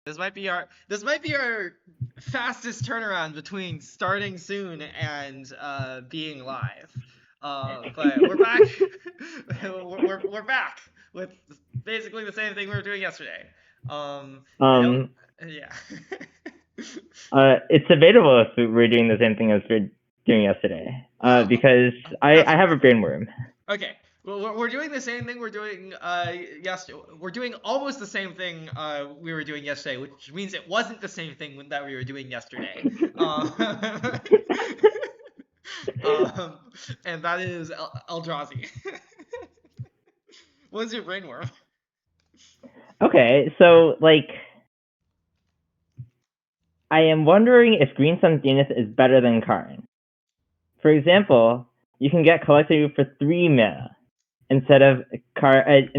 This might be our fastest turnaround between starting soon and being live. But we're back. We're back with basically the same thing we were doing yesterday. I don't. Um, Yeah. it's debatable if we're doing the same thing as we're doing yesterday. Because That's I have a brainworm. okay. Well, we're doing the same thing we're doing yesterday. We're doing almost the same thing we were doing yesterday, which means it wasn't the same thing that we were doing yesterday. Um, and that is Eldrazi. What is your brainworm? Okay, so like, I am wondering if Green Sun Zenith is better than Karn. For example, you can get Collector for 3 mana instead of Karn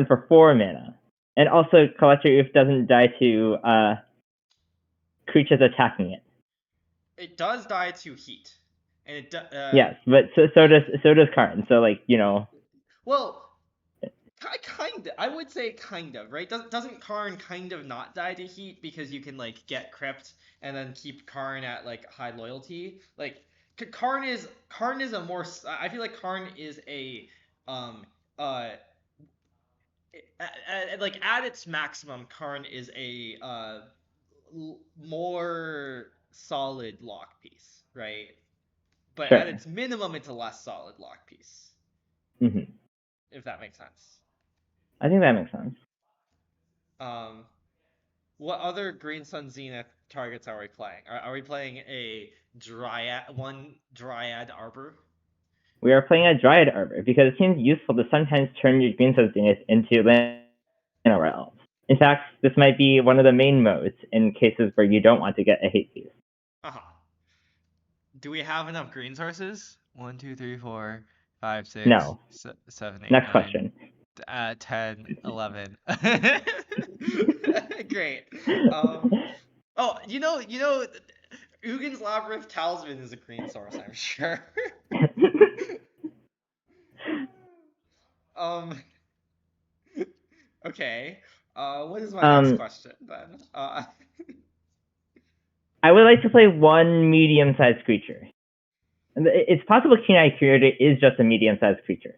for 4 mana, and also Collector Oof doesn't die to creatures attacking it. It does die to heat, and Yes, but so does Karn. So like, well, kind of. I would say kind of, right? Doesn't Karn kind of not die to heat because you can like get Crypt and then keep Karn at like high loyalty? Like Karn is a more. I feel like Karn is a uh like at its maximum, Karn is a more solid lock piece, right? But at Sure. its minimum, it's a less solid lock piece. Mm-hmm. If that makes sense. I think that makes sense. Um, what other Green Sun Zenith targets are we playing? Are we playing a Dryad Arbor? We are playing a Dryad Arbor because it seems useful to sometimes turn your Green Sun Zenith into Llanowar Elves. In fact, this might be one of the main modes in cases where you don't want to get a hate piece. Uh-huh. Do we have enough green sources? 1, 2, 3, 4, 5, 6, No. 7, 8, Next 9, question. 10, 11. Great. Oh, Ugin's Labyrinth Talisman is a green source, I'm sure. Um, okay. What is my next question then? I would like to play one medium-sized creature. It's possible Keen-Eyed Curator is just a medium-sized creature.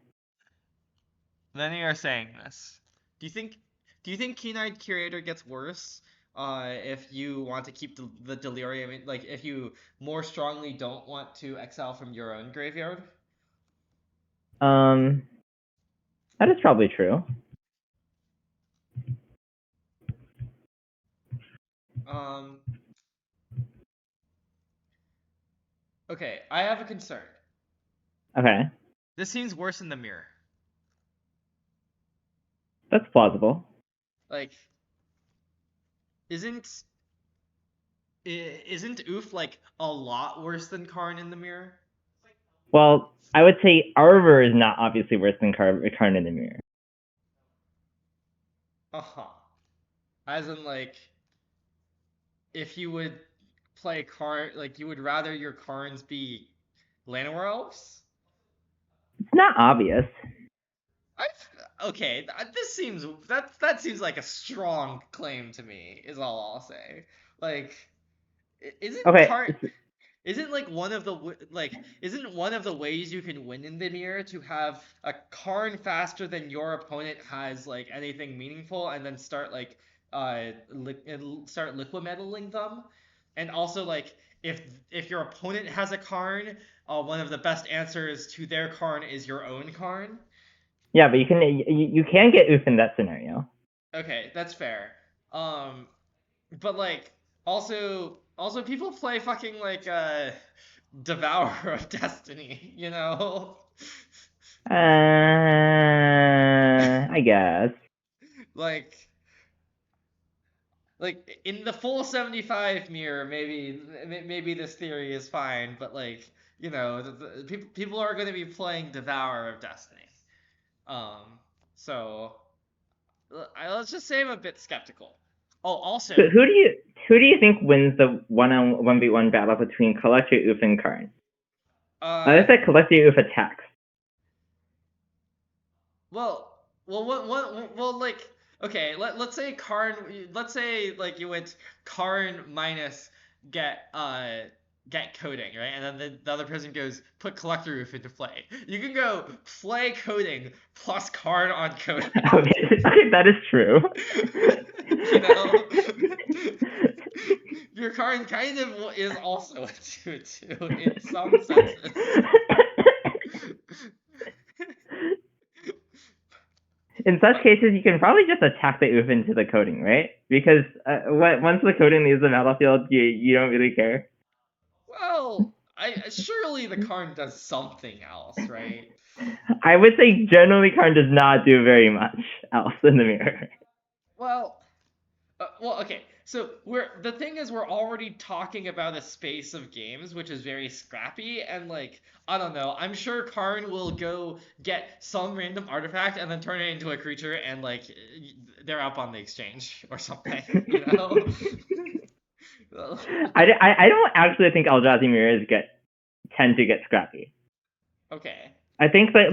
Many are saying this. Do you think Keen-Eyed Curator gets worse if you want to keep the Delirium, like if you more strongly don't want to exile from your own graveyard? That is probably true. Um, okay, I have a concern. Okay. This seems worse in the mirror. That's plausible. Like, isn't Oof like a lot worse than Karn in the mirror? Well, I would say Arbor is not obviously worse than Karn in the mirror. Uh-huh. As in like if you would play Karn, like you would rather your Karns be Llanowar Elves? It's not obvious. Okay, that seems like a strong claim to me. Is all I'll say. Like, isn't Okay. Karn isn't like isn't one of the ways you can win in the mirror to have a Karn faster than your opponent has like anything meaningful, and then start like start liquimetaling them, and also like if your opponent has a Karn, one of the best answers to their Karn is your own Karn. Yeah, but you can get Oof in that scenario. Okay, that's fair. Um, but like also people play fucking like Devourer of Destiny, you know? I guess. like in the full 75 mirror, maybe this theory is fine, but like, people are going to be playing Devourer of Destiny. Um, so let's just say I'm a bit skeptical. Oh, So also, who do you think wins the 1v1 battle between Collector Oof and Karn? I uh, said Collector Oof attacks. well, like Okay, let's say Karn. Let's say like you went Karn minus get coding, right? And then the other person goes put collector roof into play. You can go play coding plus Karn on coding. Okay, that is true. You know, your Karn kind of is also a 2/2 in some senses. In such cases, you can probably just attack the oof into the coding, right? Because once the coding leaves the battlefield, you don't really care. Well, I surely the Karn does something else, right? I would say generally Karn does not do very much else in the mirror. Well, okay. So the thing is we're already talking about a space of games which is very scrappy and like I don't know. I'm sure Karn will go get some random artifact and then turn it into a creature and like they're up on the exchange or something, you know? I don't actually think Eldrazi mirrors tend to get scrappy. Okay. I think that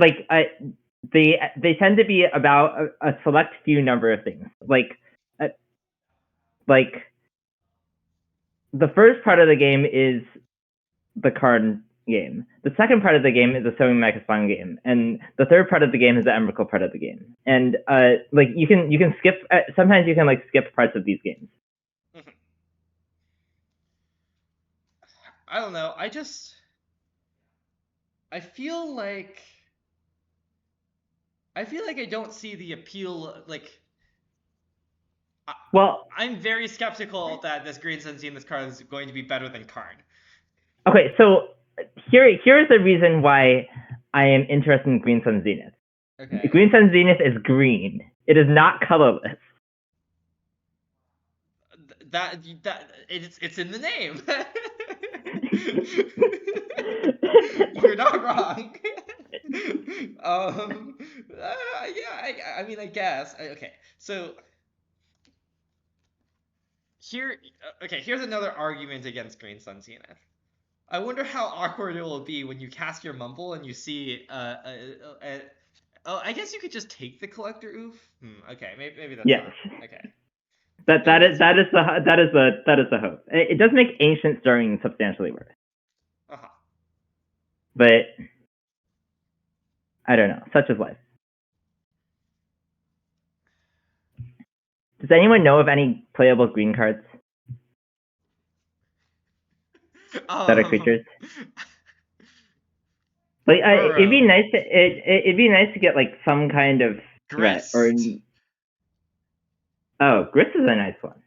they tend to be about a select few number of things. Uh, like the first part of the game is the card game. The second part of the game is the sewing megaspawn game, and the third part of the game is the Emrakul part of the game. And like you can skip. Sometimes you can like skip parts of these games. I don't know. I feel like I don't see the appeal like Well, I'm very skeptical that this Green Sun Zenith card is going to be better than Karn. okay, so here's the reason why I am interested in Green Sun Zenith. Okay. Green Sun Zenith is green. It is not colorless. It's in the name. You're not wrong. Yeah, I mean, I guess. Okay, so here's another argument against Green Sun Zenith. I wonder how awkward it will be when you cast your Mumble and you see oh, I guess you could just take the collector oof. Okay, maybe that's Yes. not okay. That is the hope. It does make ancient stirring substantially worse, Uh-huh. but I don't know. Such is life. Does anyone know of any playable green cards that are creatures? Like it'd be nice to it'd be nice to get like some kind of threat or oh, Grist is a nice one.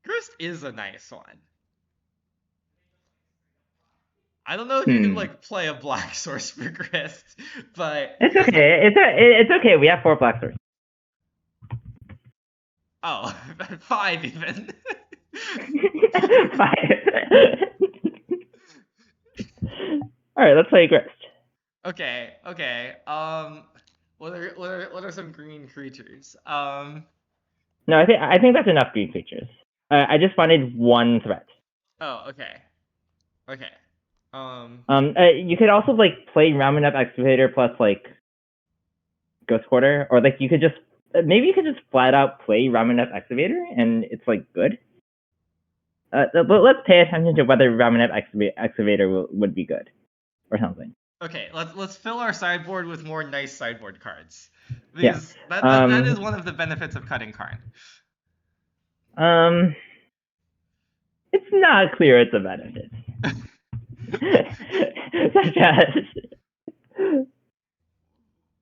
Grist is a nice one. I don't know if you can like play a black source for Grist, but it's okay. It's okay. We have 4 black sources. Oh, 5 even. 5. All right, let's play Grist. Okay. What are some green creatures? No, I think that's enough green creatures. I just wanted one threat. Oh, okay. You could also like play Ramen Up Excavator plus like Ghost Quarter, or like you could just maybe you could just flat out play Ramen Up Excavator and it's like good. Let's pay attention to whether Ramen Up Excavator would be good or something. Okay, let's fill our sideboard with more nice sideboard cards. Because that is one of the benefits of cutting Karn. It's not clear it's a benefit. Such as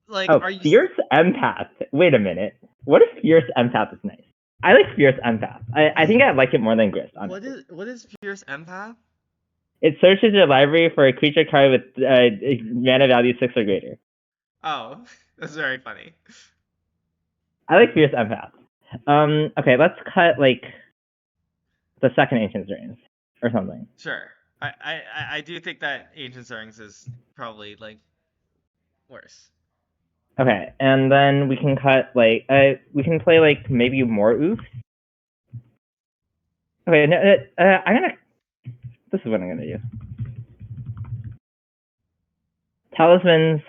like Fierce Empath. Wait a minute. What if Fierce Empath is nice? I like Fierce Empath. I think I like it more than Grist, honestly. What is Fierce Empath? It searches your library for a creature card with mana value 6 or greater. Oh, that's very funny. I like Fierce Empath. Okay, let's cut like the second Ancient Stirrings or something. Sure. I do think that Ancient Stirrings is probably like worse. Okay, and then we can cut like we can play like maybe more oofs. Okay, this is what I'm gonna do. Talismans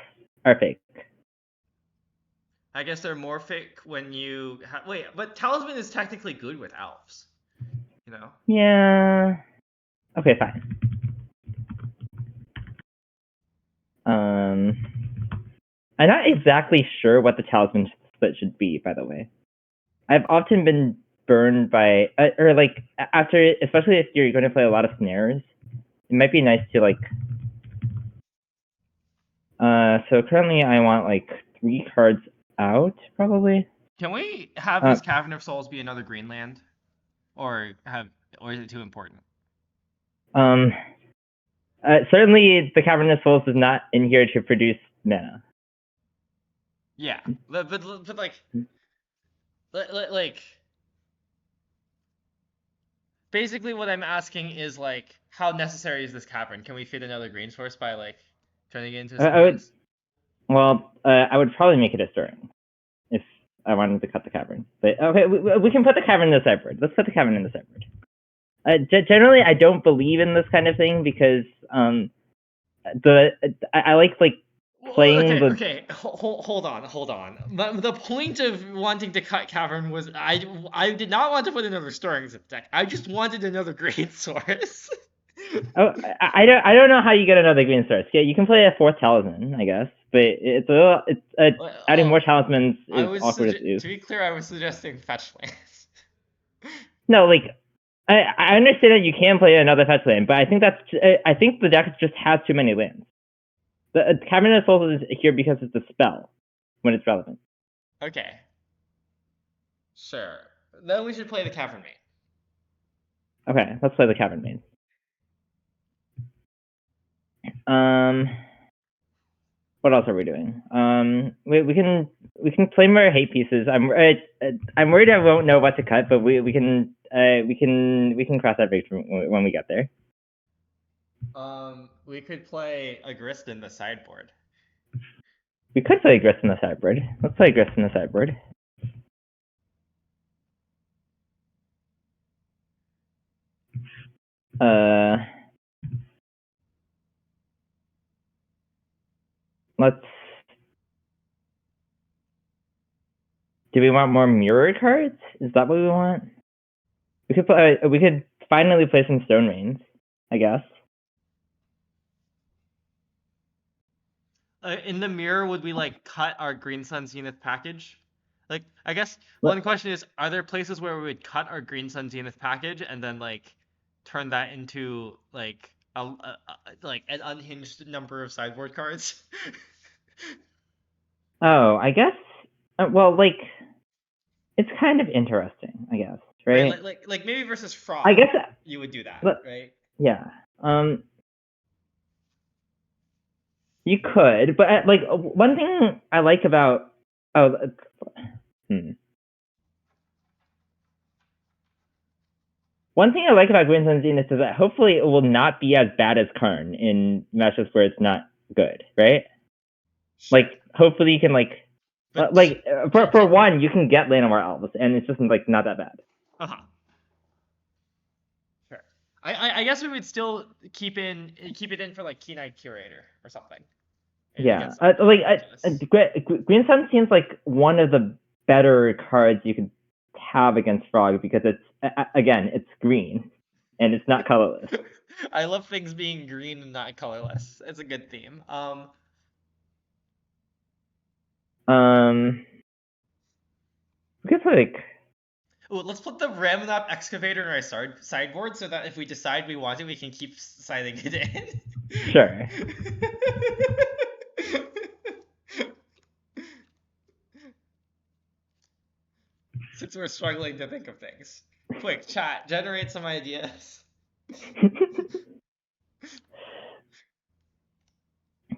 are fake. I guess they're morphic when you wait, but talisman is technically good with elves. You know. Yeah. Okay, fine. I'm not exactly sure what the talisman split should be, by the way. I've often been burned by, or like, after, especially if you're going to play a lot of snares, it might be nice to like, so currently I want like 3 cards out, probably. Can we have this Cavern of Souls be another Greenland, or or is it too important? Um, certainly the Cavern of Souls is not in here to produce mana. Yeah, but like basically what I'm asking is like how necessary is this cavern? Can we fit another green source by like turning it into I something would, else? well, I would probably make it a stirring if I wanted to cut the cavern. But okay, we can put the cavern in the sideboard. Let's put the cavern in the sideboard. Generally, I don't believe in this kind of thing because I like playing the. Okay. Hold on. The point of wanting to cut cavern was I did not want to put another stirring zip deck. I just wanted another green source. Oh, I don't know how you get another green source. Yeah, you can play a 4th talisman, I guess, but adding more talismans is awkward as is. To be clear, I was suggesting fetch lands. No, like I understand that you can play another fetch land, but I think the deck just has too many lands. The Cavern of Souls is here because it's a spell when it's relevant. Okay. Sure. Then we should play the cavern main. Okay, let's play the Cavern main. What else are we doing? We can play more hate pieces. I'm worried I won't know what to cut, but we can cross that bridge when we get there. We could play a grist in the sideboard. We could play a grist in the sideboard. Let's play a grist in the sideboard. Let's. Do we want more mirror cards? Is that what we want? We could finally play some Stone Rains, I guess. In the mirror, would we like cut our Green Sun Zenith package? Like, I guess one question is, are there places where we would cut our Green Sun Zenith package and then like turn that into like like an unhinged number of sideboard cards? Oh, I guess. Well, like, it's kind of interesting, I guess, right? Like maybe versus Frog. I guess you would do that, right? Yeah. You could, but like one thing I like about One thing I like about Green Sun Zenith is that hopefully it will not be as bad as Karn in matches where it's not good, right? Sure. Like, hopefully you can for one, you can get Llanowar Elves, and it's just like not that bad. Sure. I guess we would still keep it in for like Keen-Eyed Curator or something. Yeah, Green Sun seems like one of the better cards you could have against Frog because it's again it's green and it's not colorless. I love things being green and not colorless. It's a good theme. We could put like. Ooh, let's put the Ramnap Excavator in our sideboard so that if we decide we want it, we can keep siding it in. Sure. Since we're struggling to think of things. Quick, chat, generate some ideas. Do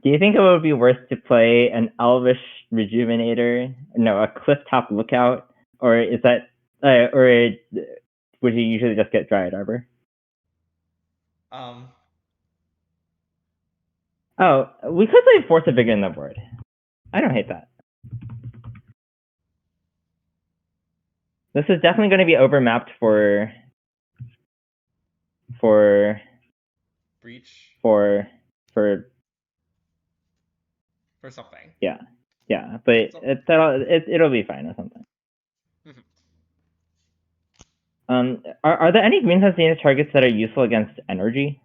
you think it would be worse to play an Elvish Rejuvenator? No, a Clifftop Lookout? Or is that, or would you usually just get Dryad Arbor? Oh, we could play Force of Vigor in the board. I don't hate that. This is definitely going to be overmapped for Breach. For something. Yeah. Yeah, but So- it'll be fine or something. Mhm. Are there any green sun zenith targets that are useful against energy?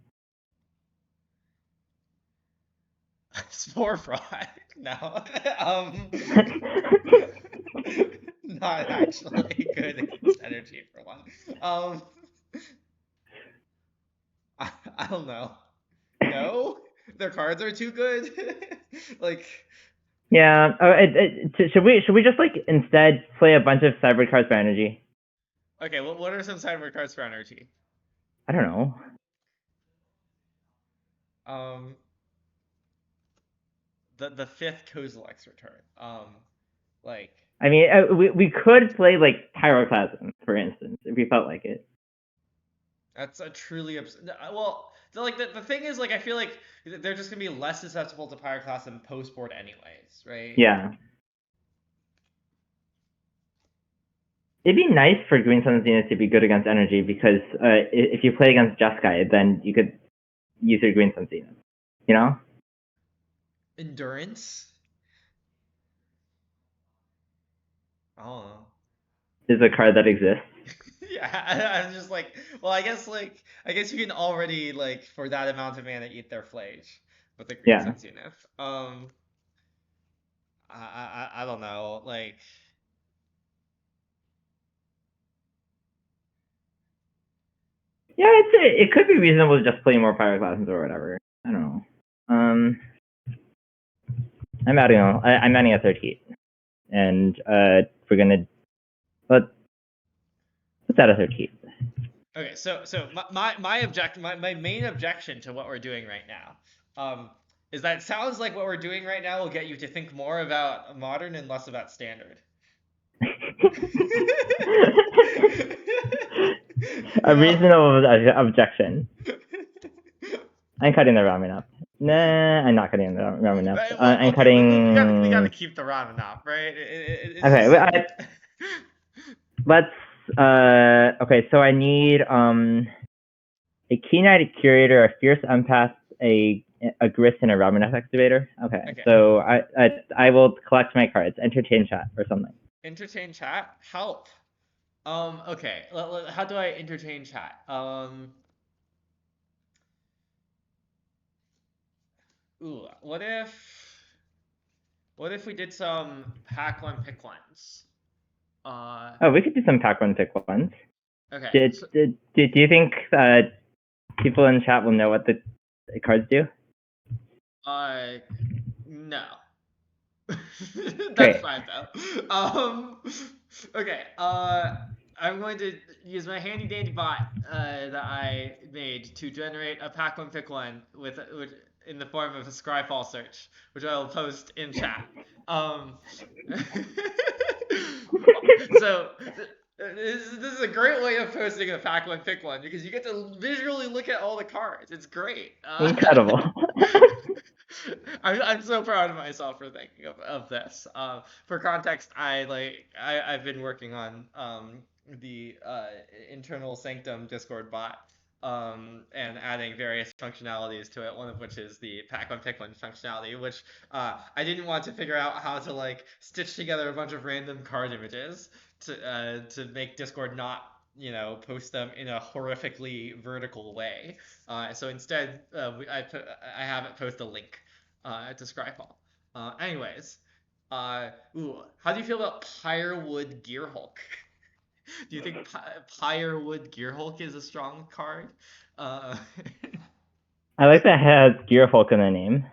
Spore fraud. No. Not actually good against energy for one. Um, I don't know. No, their cards are too good. Like, Yeah. Should we just like instead play a bunch of cyber cards for energy? okay, what are some cyber cards for energy? I don't know. Um, the fifth Kozilek's return. Like I mean, we could play like pyroclasm, for instance, if we felt like it. that's a truly well. The thing is, like, I feel like they're just gonna be less susceptible to Pyroclasm post board anyways, right? Yeah. It'd be nice for Green Sun Zenith to be good against energy because if you play against Jeskai, then you could use your Green Sun Zenith. You know? Endurance. I don't know. Is a card that exists. Yeah, I'm just like, well, I guess you can already like for that amount of mana eat their Flage with the Green Yeah. Sun Zenith. I don't know, like. Yeah, it could be reasonable to just play more Pyroclasms or whatever. I don't know. I'm adding a third heat, and we're gonna let's add a third heat. Okay, so my main objection to what we're doing right now, is that it sounds like what we're doing right now will get you to think more about modern and less about standard. A You know? reasonable objection. I'm cutting the ramen up. Nah, I'm not cutting the ramen up. Right, well, I'm okay, we gotta cutting. keep the ramen up, right? It's Okay, just... let's. Okay, so I need a keen-eyed curator, a fierce empath, a grist, and a Ravenous excavator. Okay, Okay. so I will collect my cards, entertain chat or something. Entertain chat? Help. Okay. How do I entertain chat? Ooh, what if we did some pack one, pick ones? Oh, we could do some pack one pick ones. Okay. So, Do you think people in chat will know what the cards do? no. That's Great. fine though. Okay. I'm going to use my handy dandy bot that I made to generate a pack one pick one with in the form of a Scryfall search, which I will post in chat. Um, so this is a great way of posting a pack one pick one because you get to visually look at all the cards. It's great. Incredible. I'm so proud of myself for thinking of this. For context, I've been working on the internal Sanctum Discord bot and adding various functionalities to it. One of which is the pack one pick one functionality, which I didn't want to figure out how to like stitch together a bunch of random card images to make Discord not post them in a horrifically vertical way. So instead, I have it post a link to Scryfall. Anyways, how do you feel about Pyrewood Gearhulk? Do you think Pyrewood Gearhulk is a strong card? Uh, I like that it has Gearfolk in the name.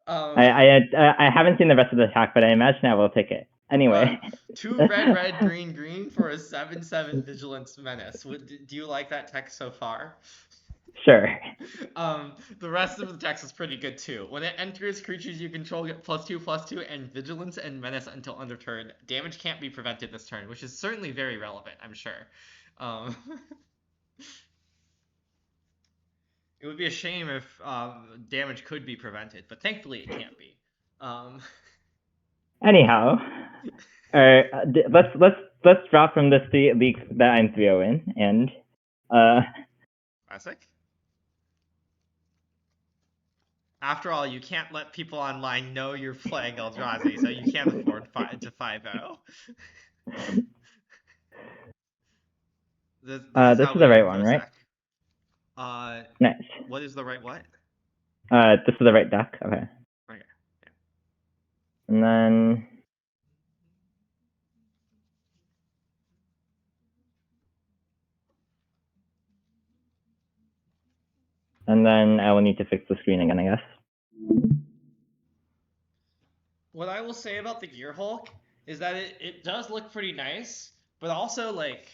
um, I haven't seen the rest of the attack, but I imagine I will pick it. Anyway. 2 red, green for a 7/7 Vigilance Menace. Do you like that text so far? Sure. The rest of the text is pretty good too. When it enters, creatures you control get +2/+2 and Vigilance and Menace until end of turn. Damage can't be prevented this turn, which is certainly very relevant, I'm sure. It would be a shame if damage could be prevented, but thankfully it can't be. Anyhow, let's drop from this league that I'm 3-0 in, and Classic. After all, you can't let people online know you're playing Eldrazi, so you can't afford to 5-0. This is This how is the we right one, right? prosec. Uh, Nice. what is the right what? This is the right deck. Okay. Okay. Yeah. And then I will need to fix the screen again, I guess. What I will say about the Gear Hulk is that it does look pretty nice, but also like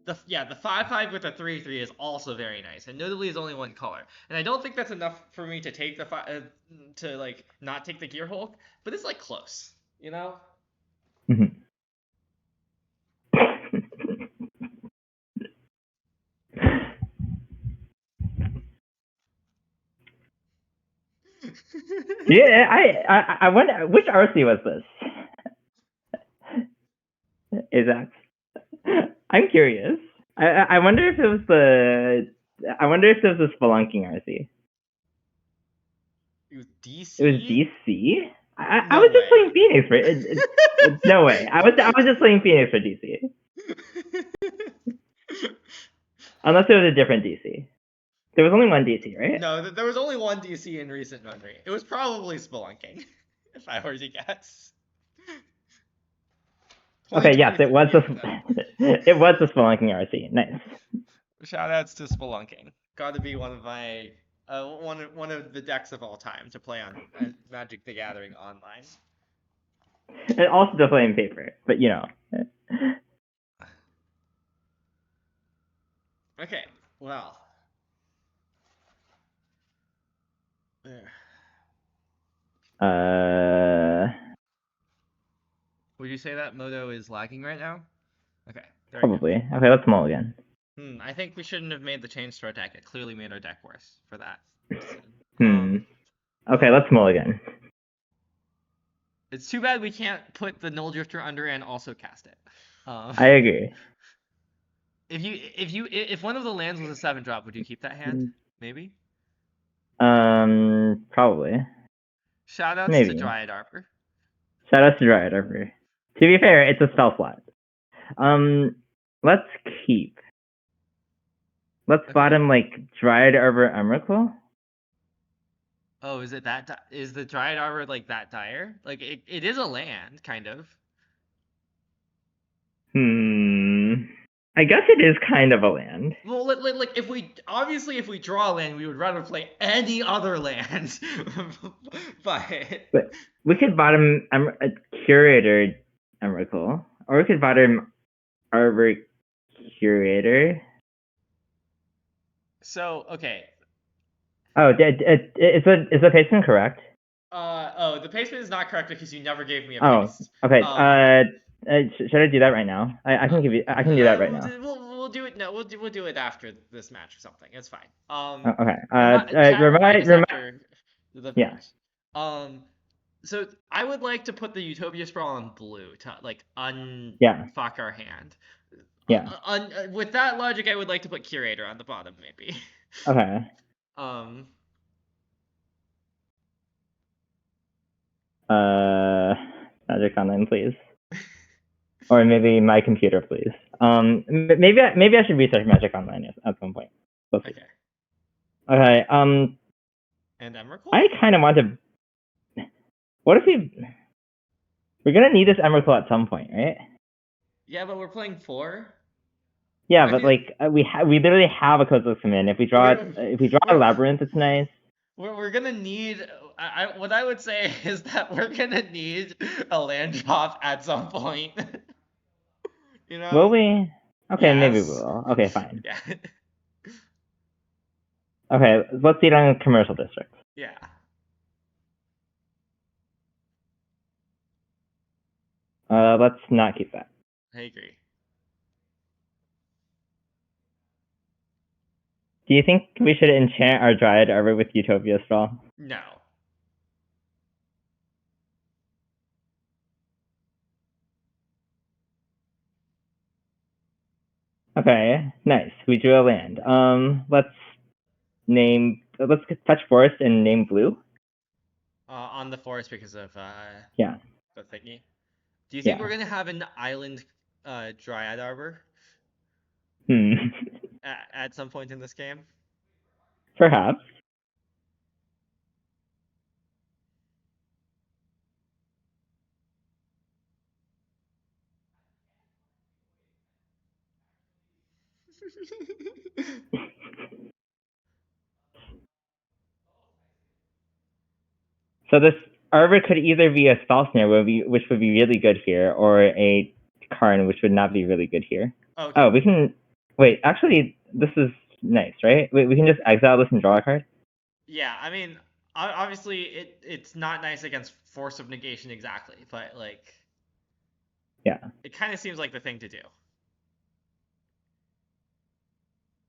the 5/5 with the 3/3 is also very nice, and notably is only one color. And I don't think that's enough for me to take to like not take the Gear Hulk, but it's like close, you know? Mhm. Yeah, I wonder which RC was this. Is that? I'm curious. I wonder if it was the. I wonder if it was the Spelunking RC. It was DC? It was DC. I No was just way. playing Phoenix for no way. I was just playing Phoenix for DC. Unless it was a different DC. There was only one DC, right? No, there was only one DC in recent memory. It was probably Spelunking, if I were to guess. Okay, yes, it was the 2023. it was the Spelunking RC. Nice. Shoutouts to Spelunking. Got to be one of my one of the decks of all time to play on Magic the Gathering online. And also the flame paper, but you know. Okay, well. There. Would you say that Moto is lagging right now? Okay, there we go. Probably. Okay, let's mulligan. I think we shouldn't have made the change to our deck. It clearly made our deck worse for that. Okay, let's mulligan. It's too bad we can't put the Null Drifter under and also cast it. I agree. If one of the lands was a 7-drop, would you keep that hand? Maybe. Probably. Shoutouts Maybe. to Dryad Arbor. Shoutouts to Dryad Arbor. To be fair, it's a spell slot. Let's keep. Let's bottom like Dryad Arbor Emrakul. Oh, is it that? Is the Dryad Arbor like that dire? Like it is a land, kind of. I guess it is kind of a land. Well, like if we draw a land, we would rather play any other land. But we could bottom a Curator Emrakul, or we could bottom Arbor Curator. So okay. Oh, is the placement correct? The placement is not correct because you never gave me a paste. Okay. Should I do that right now? I can give you. I can do that right now. We'll do it. No, we'll do it after this match or something. It's fine. Okay. Remind. After the yeah. So I would like to put the Utopia Sprawl on blue to like unfuck our hand. Yeah. With that logic, I would like to put Curator on the bottom, maybe. Okay. Magic Online, please. Or maybe my computer, please. Maybe I should research Magic Online at some point. Okay. Okay. And Emrakul? I kind of want to. What if we're gonna need this Emrakul at some point, right? Yeah, but we're playing 4. Yeah, but like we literally have a Kozilek's Command. If we draw a Labyrinth, it's nice. We're gonna need. What I would say is that we're gonna need a land drop at some point. You know? Will we? Okay, yes. Maybe we will. Okay, fine. Yeah. Okay, let's see it on commercial districts. Yeah. Let's not keep that. I agree. Do you think we should enchant our Dryad Arbor with Utopia Sprawl? No. Okay, nice. We drew a land. Let's name let's fetch forest and name blue. On the forest because of Yeah. the thingy. Do you think Yeah. we're gonna have an island dryad arbor Hmm. at some point in this game? Perhaps. So this arbor could either be a spell snare, which would be really good here, or a Karn, which would not be really good here. Okay. Oh, we can wait. Actually, this is nice, right? We can just exile this and draw a card. Yeah, I mean, obviously it's not nice against Force of Negation exactly, but like, Yeah. it kind of seems like the thing to do.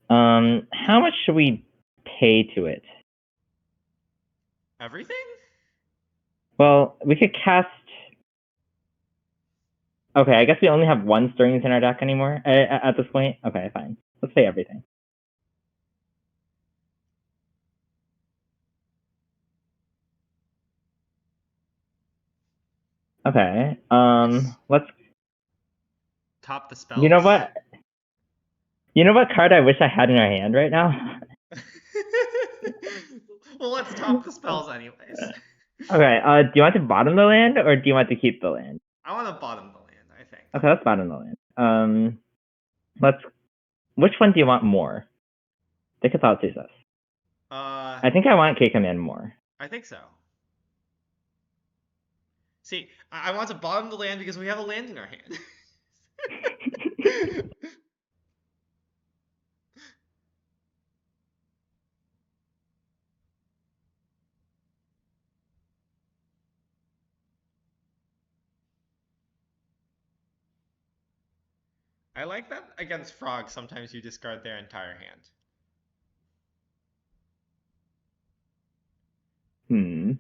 How much should we pay to it? Everything? Well, we could cast. Okay, I guess we only have one Stirrings in our deck anymore at this point. Okay, fine. Let's pay everything. Okay. Nice. Let's. Top the spells. You know what? You know what card I wish I had in our hand right now? Well, let's top the spells anyways. Okay. Do you want to bottom the land or do you want to keep the land? I want to bottom the land, I think. Okay, let's bottom the land. Let's. Which one do you want more? Take a thought, Jesus. I think I want K Command more. I think so. See, I want to bottom the land because we have a land in our hand. I like that against frogs, sometimes you discard their entire hand. Hmm.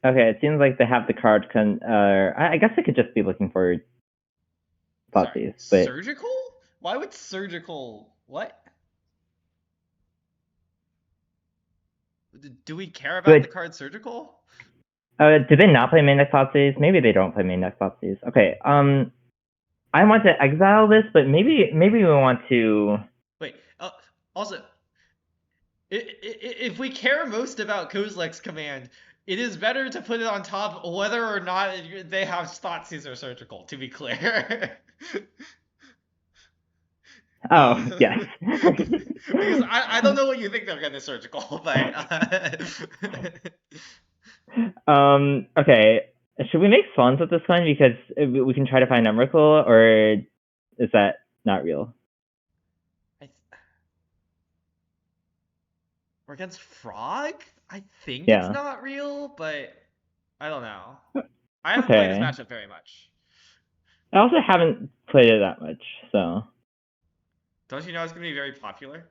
Okay, it seems like they have the card. I guess I could just be looking for Thoughtseize, but Surgical? Why would surgical? What? Do we care about the card surgical? do they not play main deck Thoughtseize? Maybe they don't play main deck Thoughtseize. Okay. I want to exile this, but maybe we want to. Wait. Also, if we care most about Kozilek's command, it is better to put it on top whether or not they have Thoughtseize or surgical. To be clear. Oh yes. Because I don't know what you think they're gonna surgical, but. Okay. Should we make swans with this one because we can try to find Emrakul, or is that not real? We're against Frog? I think Yeah. it's not real, but I don't know. I haven't played this matchup very much. I also haven't played it that much, so. Don't you know it's gonna be very popular?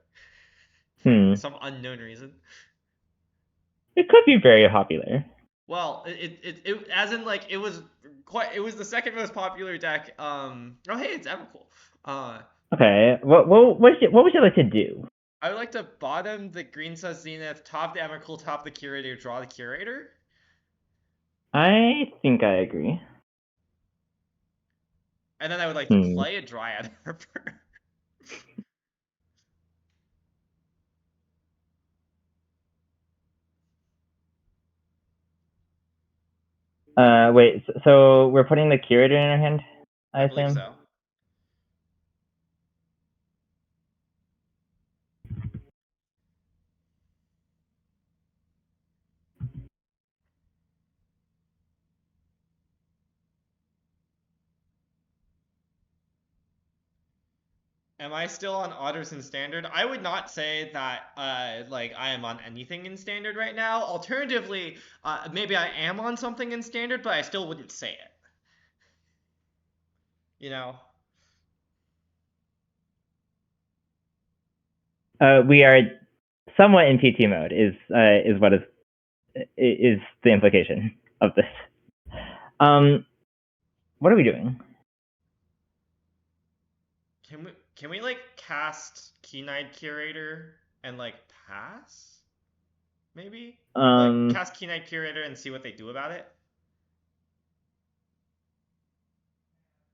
For some unknown reason. It could be very popular. Well, it as in like it was the second most popular deck. Oh hey, it's Emrakul. Okay. What would you like to do? I would like to bottom the Green Sun Zenith, top the Emrakul, top the Curator, draw the Curator. I think I agree. And then I would like to play a Dryad Arbor. Wait. So we're putting the Curator in our hand, I assume? Believe so. Am I still on otters in standard? I would not say that like I am on anything in standard right now. Alternatively, maybe I am on something in standard, but I still wouldn't say it. You know? We are somewhat in PT mode. Is what is the implication of this? What are we doing? Can we like cast Keen-Eyed Curator and like pass? Maybe? Like Um, cast Keen-Eyed Curator and see what they do about it?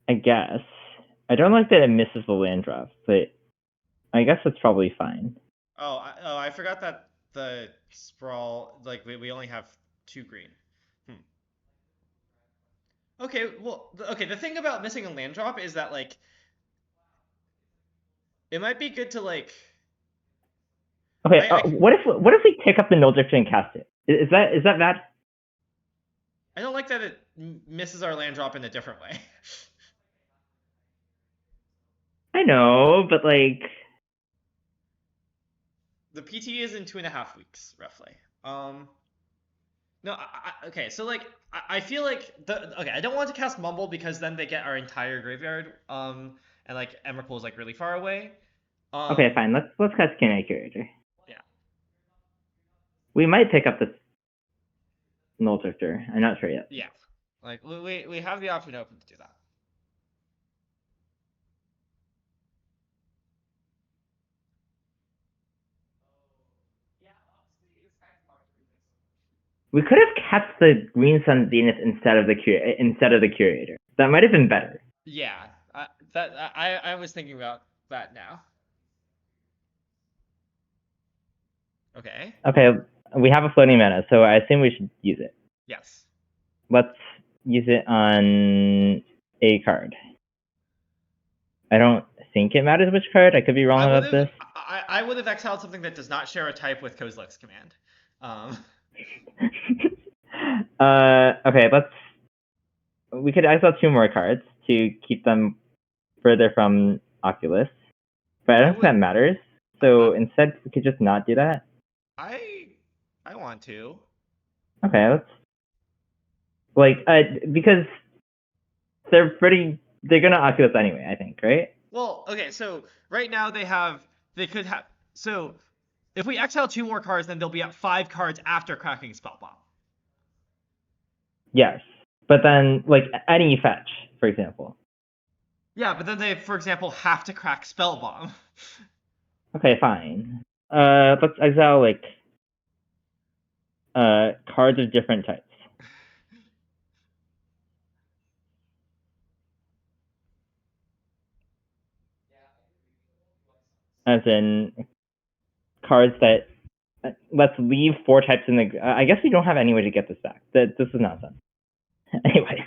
I guess. I don't like that it misses the land drop, but I guess it's probably fine. I forgot that the sprawl, like we only have 2 green. Hmm. Okay, well, okay, the thing about missing a land drop is that like it might be good to like Okay, I what if we pick up the null drifter and cast it? Is that bad? I don't like that it misses our land drop in a different way. I know, but like, The PT is in 2.5 weeks, roughly. No, okay, so like I feel like okay, I don't want to cast Mumble because then they get our entire graveyard, and like Emrakul is like really far away. okay, Um, fine. Let's cast Keen-Eyed Curator. yeah, We might pick up this null drifter. I'm not sure yet. yeah, like we have the option open to do that. We could have kept the Green Sun Zenith instead of the Curator. That might have been better. Yeah, I was thinking about that now. Okay. Okay, we have a floating mana, so I assume we should use it. Yes. Let's use it on a card. I don't think it matters which card. I could be wrong about this. I would have exiled something that does not share a type with Kozilek's command. Okay, we could exile 2 more cards to keep them further from Oculus, but I don't think that matters. So instead, we could just not do that. I want to. Okay, let's because they're gonna Oculus anyway, I think, right? Well, okay, so right now they could have so if we exile 2 more cards, then they'll be at 5 cards after cracking Spellbomb. Yes, but then like any fetch, for example. Yeah, but then they, for example, have to crack Spellbomb. Okay, fine. Let's exile cards of different types. As in cards that let's leave 4 types in the. I guess we don't have any way to get this back. This is nonsense. Anyways.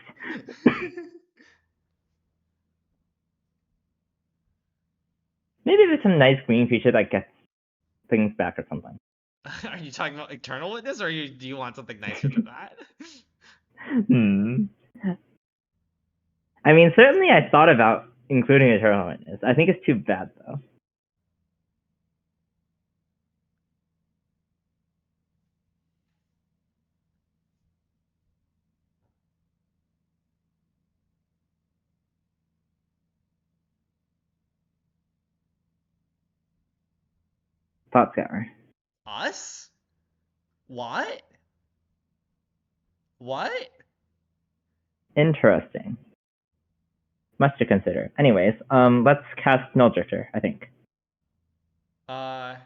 Maybe there's some nice green feature that gets things back or something. Are you talking about Eternal Witness, or do you want something nicer than that? I mean, certainly I thought about including Eternal Witness. I think it's too bad, though. Thought Scour. Us? What? What? Interesting. Much to consider. Anyways, let's cast Null Drifter, I think. I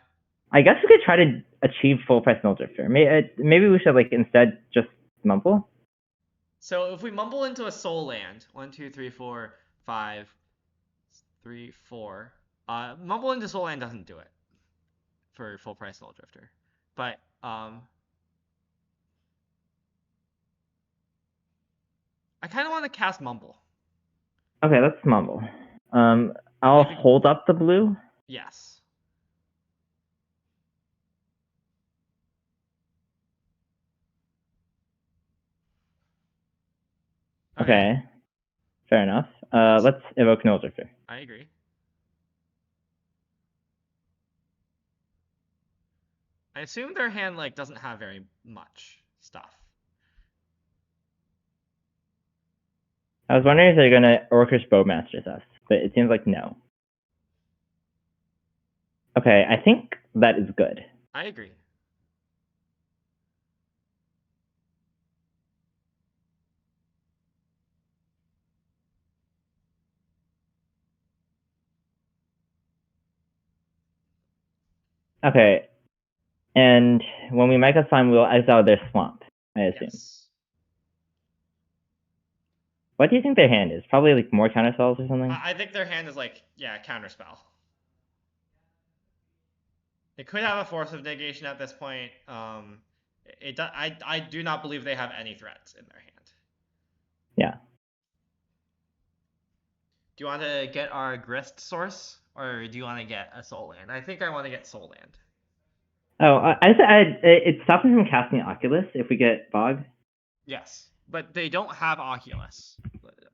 guess we could try to achieve full price Null Drifter. Maybe we should instead just mumble. So if we mumble into a soul land, 1, 2, 3, 4, 5, 3, 4. Mumble into soul land doesn't do it for full price Null Drifter, but I kind of want to cast Mumble. Okay, let's mumble. I'll hold up the blue. Yes. Okay. Fair enough. Let's evoke Null Drifter. I agree. I assume their hand doesn't have very much stuff. I was wondering if they're gonna Orcish Bowmasters us, but it seems like no. Okay, I think that is good. I agree. Okay. And when we make a slime, we'll exile their swamp, I assume. Yes. What do you think their hand is? Probably like more counterspells or something? I think their hand is like, yeah, counterspell. It could have a force of negation at this point. I do not believe they have any threats in their hand. Yeah. Do you want to get our grist source, or do you want to get a soul land? I think I want to get soul land. Oh, it stops me from casting Oculus if we get Bog. Yes, but they don't have Oculus.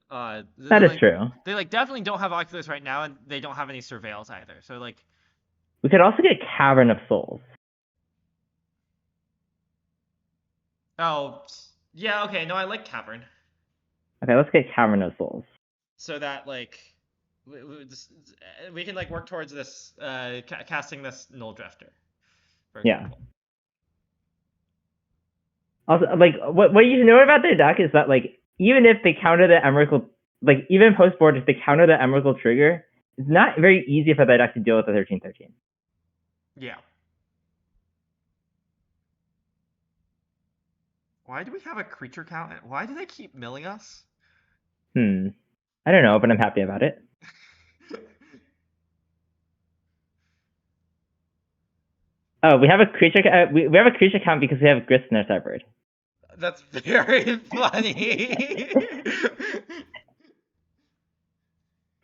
That is true. They like definitely don't have Oculus right now, and they don't have any surveils either. So like, we could also get Cavern of Souls. Oh, yeah, okay. No, I like Cavern. Okay, let's get Cavern of Souls. So that like we can like work towards this casting this Null Drifter. For example. Also, like what you know about their deck is that like even if they counter the Emrakul, like even post board if they counter the Emrakul trigger, it's not very easy for that deck to deal with the 13/13. Yeah. Why do we have a creature count? Why do they keep milling us? I don't know, but I'm happy about it. Oh, we have a creature. We have a creature count because we have Grist in our sideboard. That's very funny.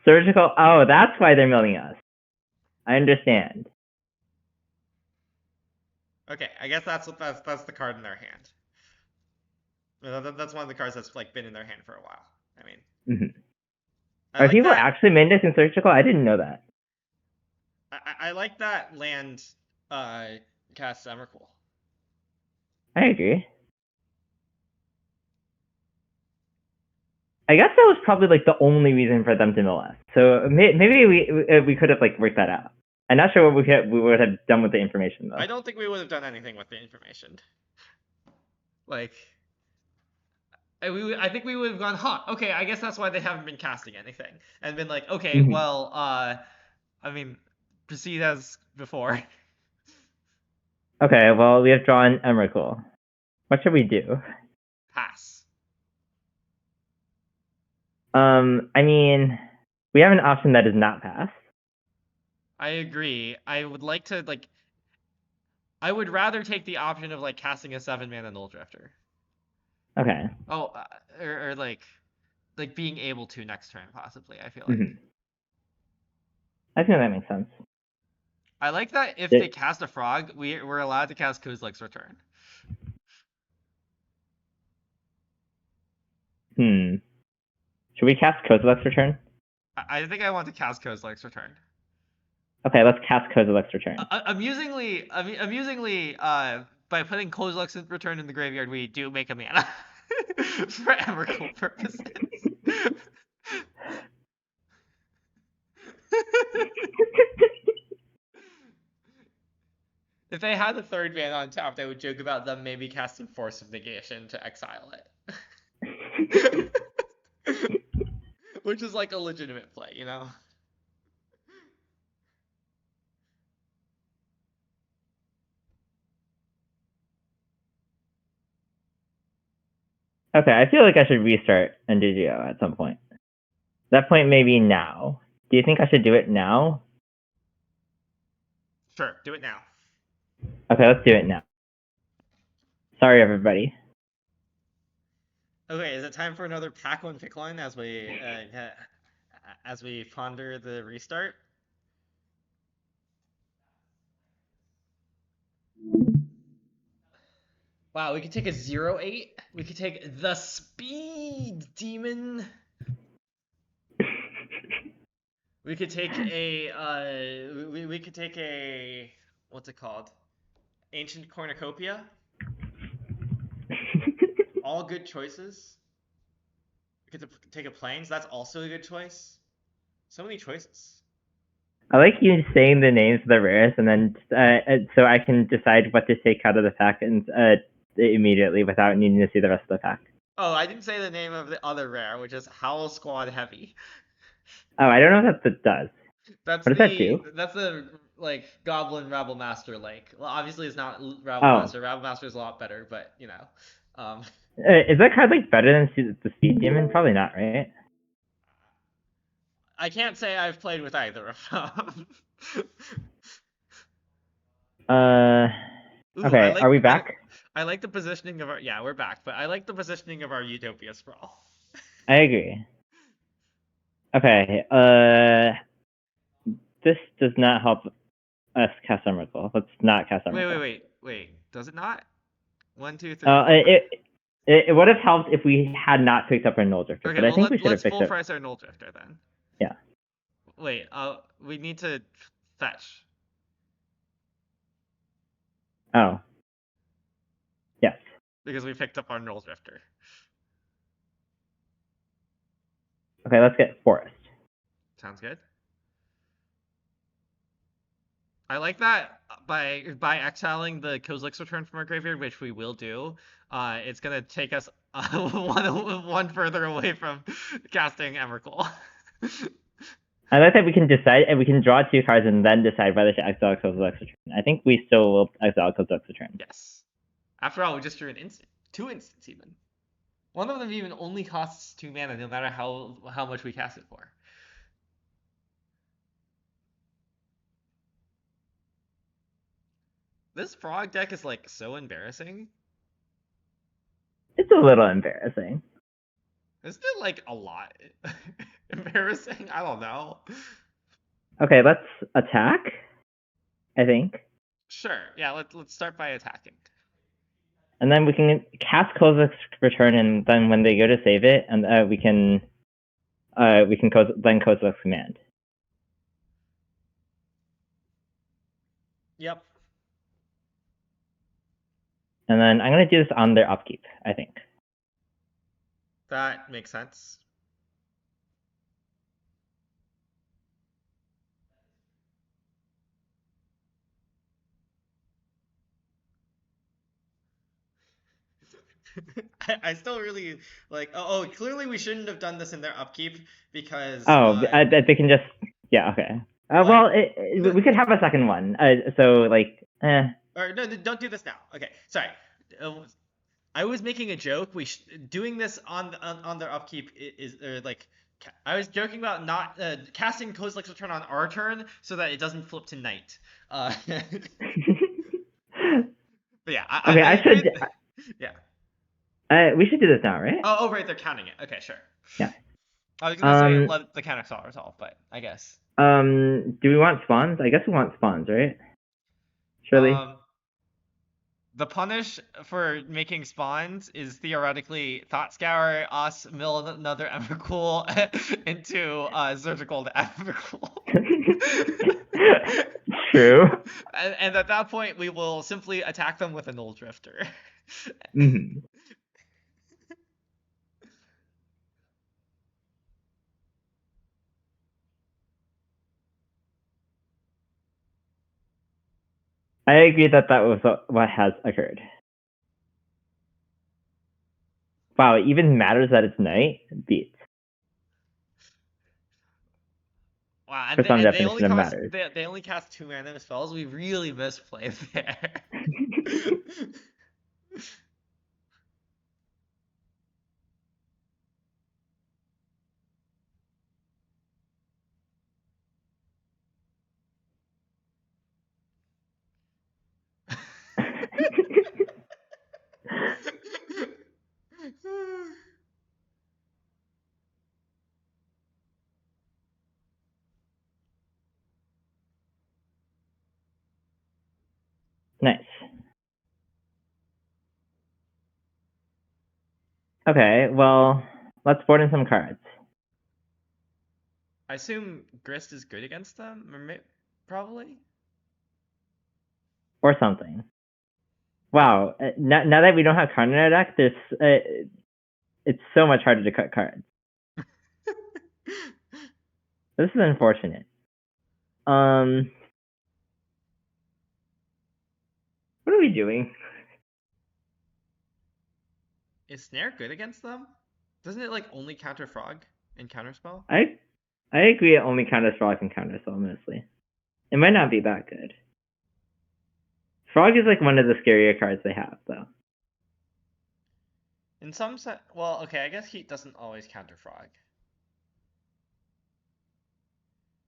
Surgical. Oh, that's why they're milling us. I understand. Okay, I guess that's the card in their hand. That's one of the cards that's like been in their hand for a while. I mean, Are people actually Mendes in Surgical? I didn't know that. I like that land cast Emrakul. I agree. I guess that was probably like the only reason for them to mill us. So maybe we could have like worked that out. I'm not sure what we would have done with the information though. I don't think we would have done anything with the information. Like, I think we would have gone, huh, okay, I guess that's why they haven't been casting anything. And been like, okay, well, I mean, proceed as before. Okay, well, we have drawn Emrakul. What should we do? Pass. I mean, we have an option that is not pass. I agree. I would like to, like, I would rather take the option of, like, casting a 7-mana Null Drifter. Okay. Oh, or like being able to next turn, possibly, I feel like. I think that makes sense. I like that if they cast a frog, we're allowed to cast Kozilek's Return. Should we cast Kozilek's Return? I think I want to cast Kozilek's Return. Okay, let's cast Kozilek's Return. Amusingly, by putting Kozilek's Return in the graveyard, we do make a mana for Emrakul purposes. If they had the third mana on top, I would joke about them maybe casting Force of Negation to exile it. Which is like a legitimate play, you know? Okay, I feel like I should restart NDGO at some point. That point may be now. Do you think I should do it now? Sure, do it now. Okay, let's do it now. Sorry, everybody. Okay, is it time for another pack one pick line as we ponder the restart? Wow, we could take a 0/8. We could take the Speed Demon. We could take a we could take a what's it called? Ancient Cornucopia. All good choices. We could take a Plains. That's also a good choice. So many choices. I like you saying the names of the rares, and then so I can decide what to take out of the pack and immediately without needing to see the rest of the pack. Oh, I didn't say the name of the other rare, which is Howl Squad Heavy. Oh, I don't know what that does. That's what does that do? That's the like Goblin Rabble Master like. Well, obviously it's not Rabble Oh, Master. Rabble Master is a lot better, but um, is that card like better than the Speed Demon? Probably not, right? I can't say I've played with either of them. Uh, Ooh, okay, are we back? I like the positioning of our we're back, but I like the positioning of our Utopia Sprawl. I agree. Okay, this does not help us cast Emrakul. Let's not cast Emrakul. Wait. Does it not? One, two, three, Uh, four, five. it, it would have helped if we had not picked up our Null Drifter, Okay, but I well think we should have let's picked full up. price our Null Drifter then. Yeah. Wait, we need to fetch. Oh. Yes. Because we picked up our Null Drifter. Okay, let's get Forest. Sounds good. I like that by exiling the Kozilek's Return from our graveyard, which we will do. It's gonna take us one further away from casting Emrakul. I like that we can decide, and we can draw 2 cards and then decide whether to exile Kozilek's Return. I think we still will exile Kozilek's Return. Yes. After all, we just drew an instant, 2 instants even. One of them even only costs 2 mana, no matter how much we cast it for. This frog deck is like so embarrassing. It's a little embarrassing. Isn't it like a lot embarrassing? I don't know. Okay, let's attack. I think, Sure. Yeah. Let's start by attacking. and then we can cast Kozilek's Return, and then when they go to save it, and we can then Kozilek's Command. Yep. And then I'm gonna do this on their upkeep, I think. That makes sense. I still really like. Clearly we shouldn't have done this in their upkeep because. Oh, they can just okay. Well, we could have a second one. So like, Or no, don't do this now. Okay, sorry. I was making a joke. Doing this on their upkeep is like. I was joking about not casting Kozilek's Return on our turn so that it doesn't flip to night. But yeah, okay, I should. Yeah. We should do this now, right? Oh, right, they're counting it. Okay, sure. Yeah. I was gonna say let the counter spell resolve, but I guess. Do we want spawns? I guess we want spawns, right? Surely. The punish for making spawns is theoretically Thought Scour, us, mill another Emrakul into Surgical to Emrakul. True. And at that point, we will simply attack them with a Null Drifter. Mm-hmm. I agree that was what has occurred. Wow, it even matters that it's night? Beats. Wow, For some definition, it cost, matters. they only cast 2 mana spells. We really misplayed there. Nice. Okay, well, let's board in some cards. I assume Grist is good against them, or probably. Or something. Wow, now that we don't have card in our deck, it's so much harder to cut cards. This is unfortunate. What are we doing? Is Snare good against them? Doesn't it like only counter Frog and counterspell? I agree. It only counters Frog and counterspell mostly. It might not be that good. Frog is like one of the scarier cards they have, though. In some sense, well, okay, I guess heat doesn't always counter frog.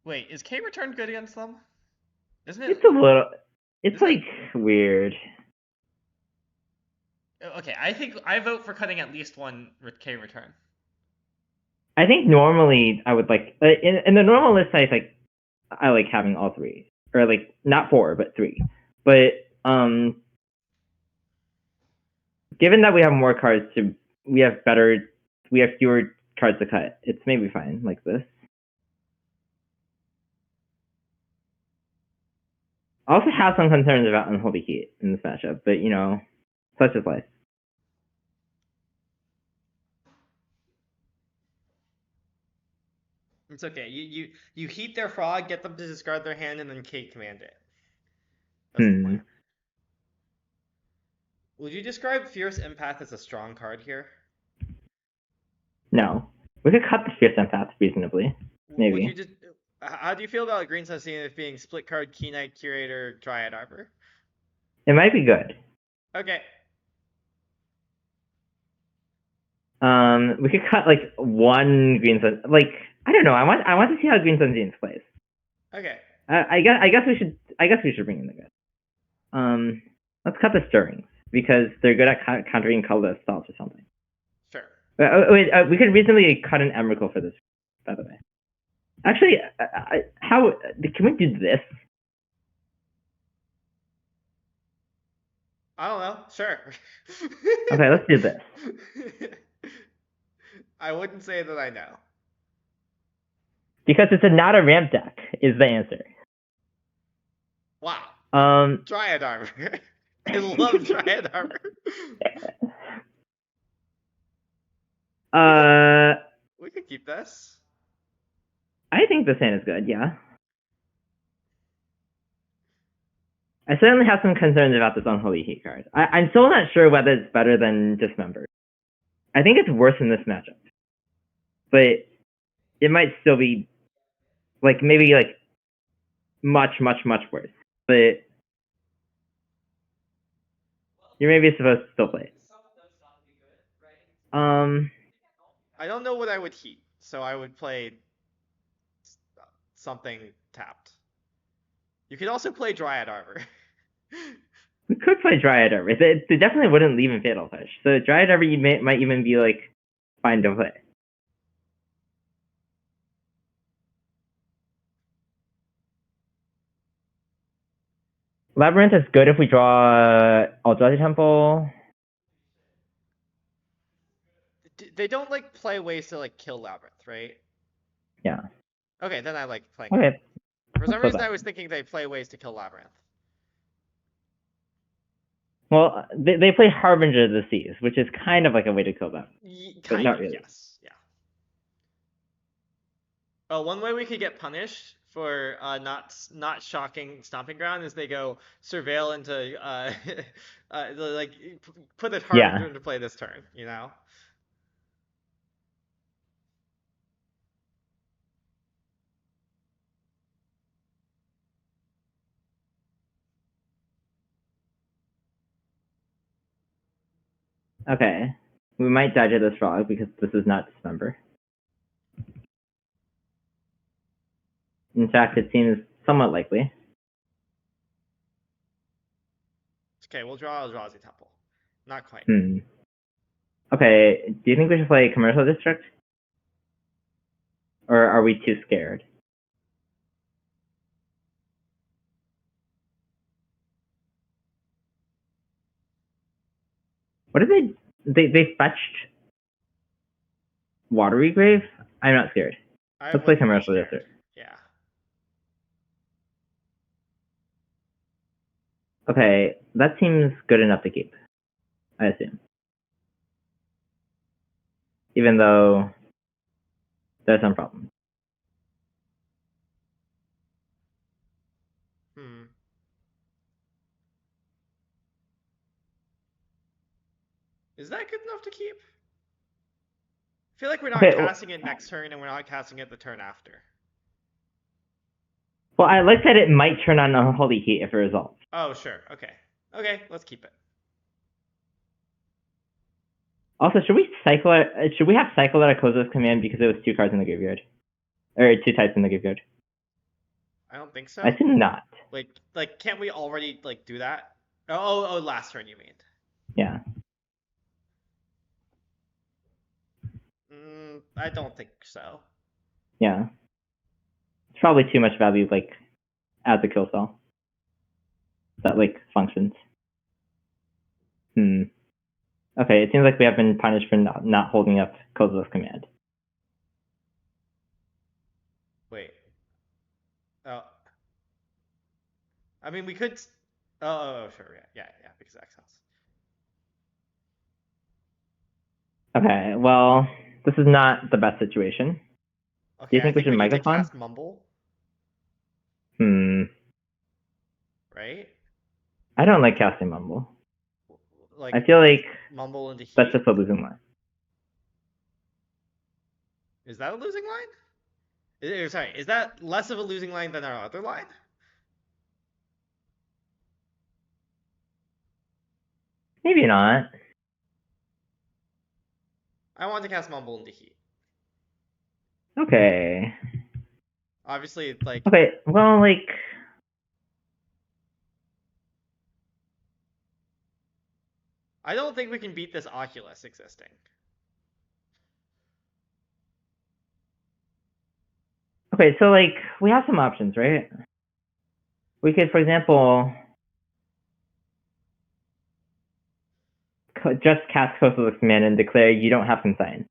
Wait, is K return good against them? Isn't it? It's a little. It's Isn't like weird. Okay, I think I vote for cutting at least one K return. I think normally I would like in the normal list. I like having all three, or like not four but three. But given that we have more cards we have fewer cards to cut. It's maybe fine like this. I also have some concerns about Unholy Heat in this matchup, but you know, such is life. It's okay. You heat their frog, get them to discard their hand, and then K command it. That's the plan. Would you describe Fierce Empath as a strong card here? No. We could cut the Fierce Empath reasonably. Maybe. Would you just? How do you feel about Green Sun Zenith being split card, Key Knight, Curator, Dryad Arbor? It might be good. Okay. We could cut like one Green Sun. Like I don't know. I want to see how Green Sun Zenith plays. Okay. I guess we should bring in the good. Let's cut the Stirrings because they're good at countering colorless thoughts or something. Sure. Wait, we could reasonably cut an Emrakul for this, by the way. Actually, how can we do this? I don't know. Sure. Okay, let's do this. I wouldn't say that I know. Because it's not a ramp deck, is the answer. Wow. Dryad Arbor. I love Dryad Arbor. We could keep this. I think this hand is good, yeah. I certainly have some concerns about this Unholy Heat card. I'm still not sure whether it's better than Dismembered. I think it's worse in this matchup. But it might still be like maybe like much, much, much worse. But you're maybe supposed to still play it. I don't know what I would heat, so I would play something tapped. You could also play Dryad Arbor. We could play Dryad Arbor. They definitely wouldn't leave in Fatal Push. So Dryad Arbor might even be like fine to play. Labyrinth is good if we draw EldraZenith Temple. They don't like play ways to like kill Labyrinth, right? Yeah. Okay, then I like playing. Okay. For some reason, I was thinking they play ways to kill Labyrinth. Well, they play Harbinger of the Seas, which is kind of like a way to kill them. Kind not of, really. Yes. Yeah. Oh, one way we could get punished for not shocking Stomping Ground is they go Surveil into like put a Harbinger into play this turn, you know? Okay. We might dodge this frog because this is not Dismember. In fact, it seems somewhat likely. Okay, we'll draw EldraZenith Temple. Not quite. Okay, do you think we should play Commercial District? Or are we too scared? What did they fetched Watery Grave? I'm not scared. Let's play Commercial District. Yeah. Okay, that seems good enough to keep, I assume. Even though there's some problems. Is that good enough to keep? I feel like we're not casting it next turn and we're not casting it the turn after. Well, I like that it might turn on unholy heat if it resolves. Oh, sure. Okay. Okay, let's keep it. Also, should we cycle it? Should we have cycled out a Kozilek's command because it was 2 cards in the graveyard, or 2 types in the graveyard? I don't think so. I think not. Like, can't we already like do that? Oh, last turn you mean? Yeah. I don't think so. Yeah. It's probably too much value, like, as a kill spell. That, like, functions. Okay, it seems like we have been punished for not holding up Kozilek's command. Wait. Oh. I mean, we could. Oh, sure. Yeah, because exiles. Okay, well, this is not the best situation. Okay, Do you think we should need to Megaphone? cast Mumble. Right? I don't like casting Mumble. Like, I feel like Mumble into Heat. that's just a losing line. Is that a losing line? Sorry, is that less of a losing line than our other line? Maybe not. I want to cast Mumble into Heat. Okay. Obviously, like. Okay, well, like. I don't think we can beat this Oculus existing. Okay, so, like, we have some options, right? We could, for example, just cast Kozilek's command and declare you don't have consign.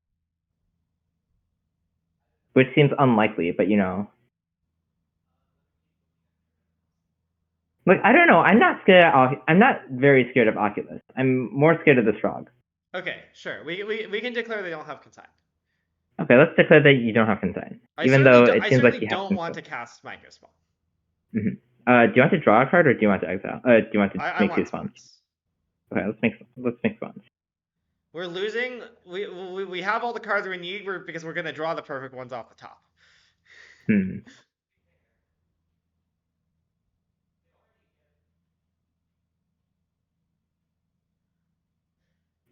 Which seems unlikely, but you know. Like, I don't know. I'm not very scared of Oculus. I'm more scared of this frog. Okay, sure. We can declare they don't have consign. Okay, let's declare that you don't have consign. Even though it seems like you have. I don't want to cast Microspell. Do you want to draw a card or do you want to exile? Do you want to make 2 spawns? Okay, let's make spawns. We're losing. We have all the cards we need because we're gonna draw the perfect ones off the top.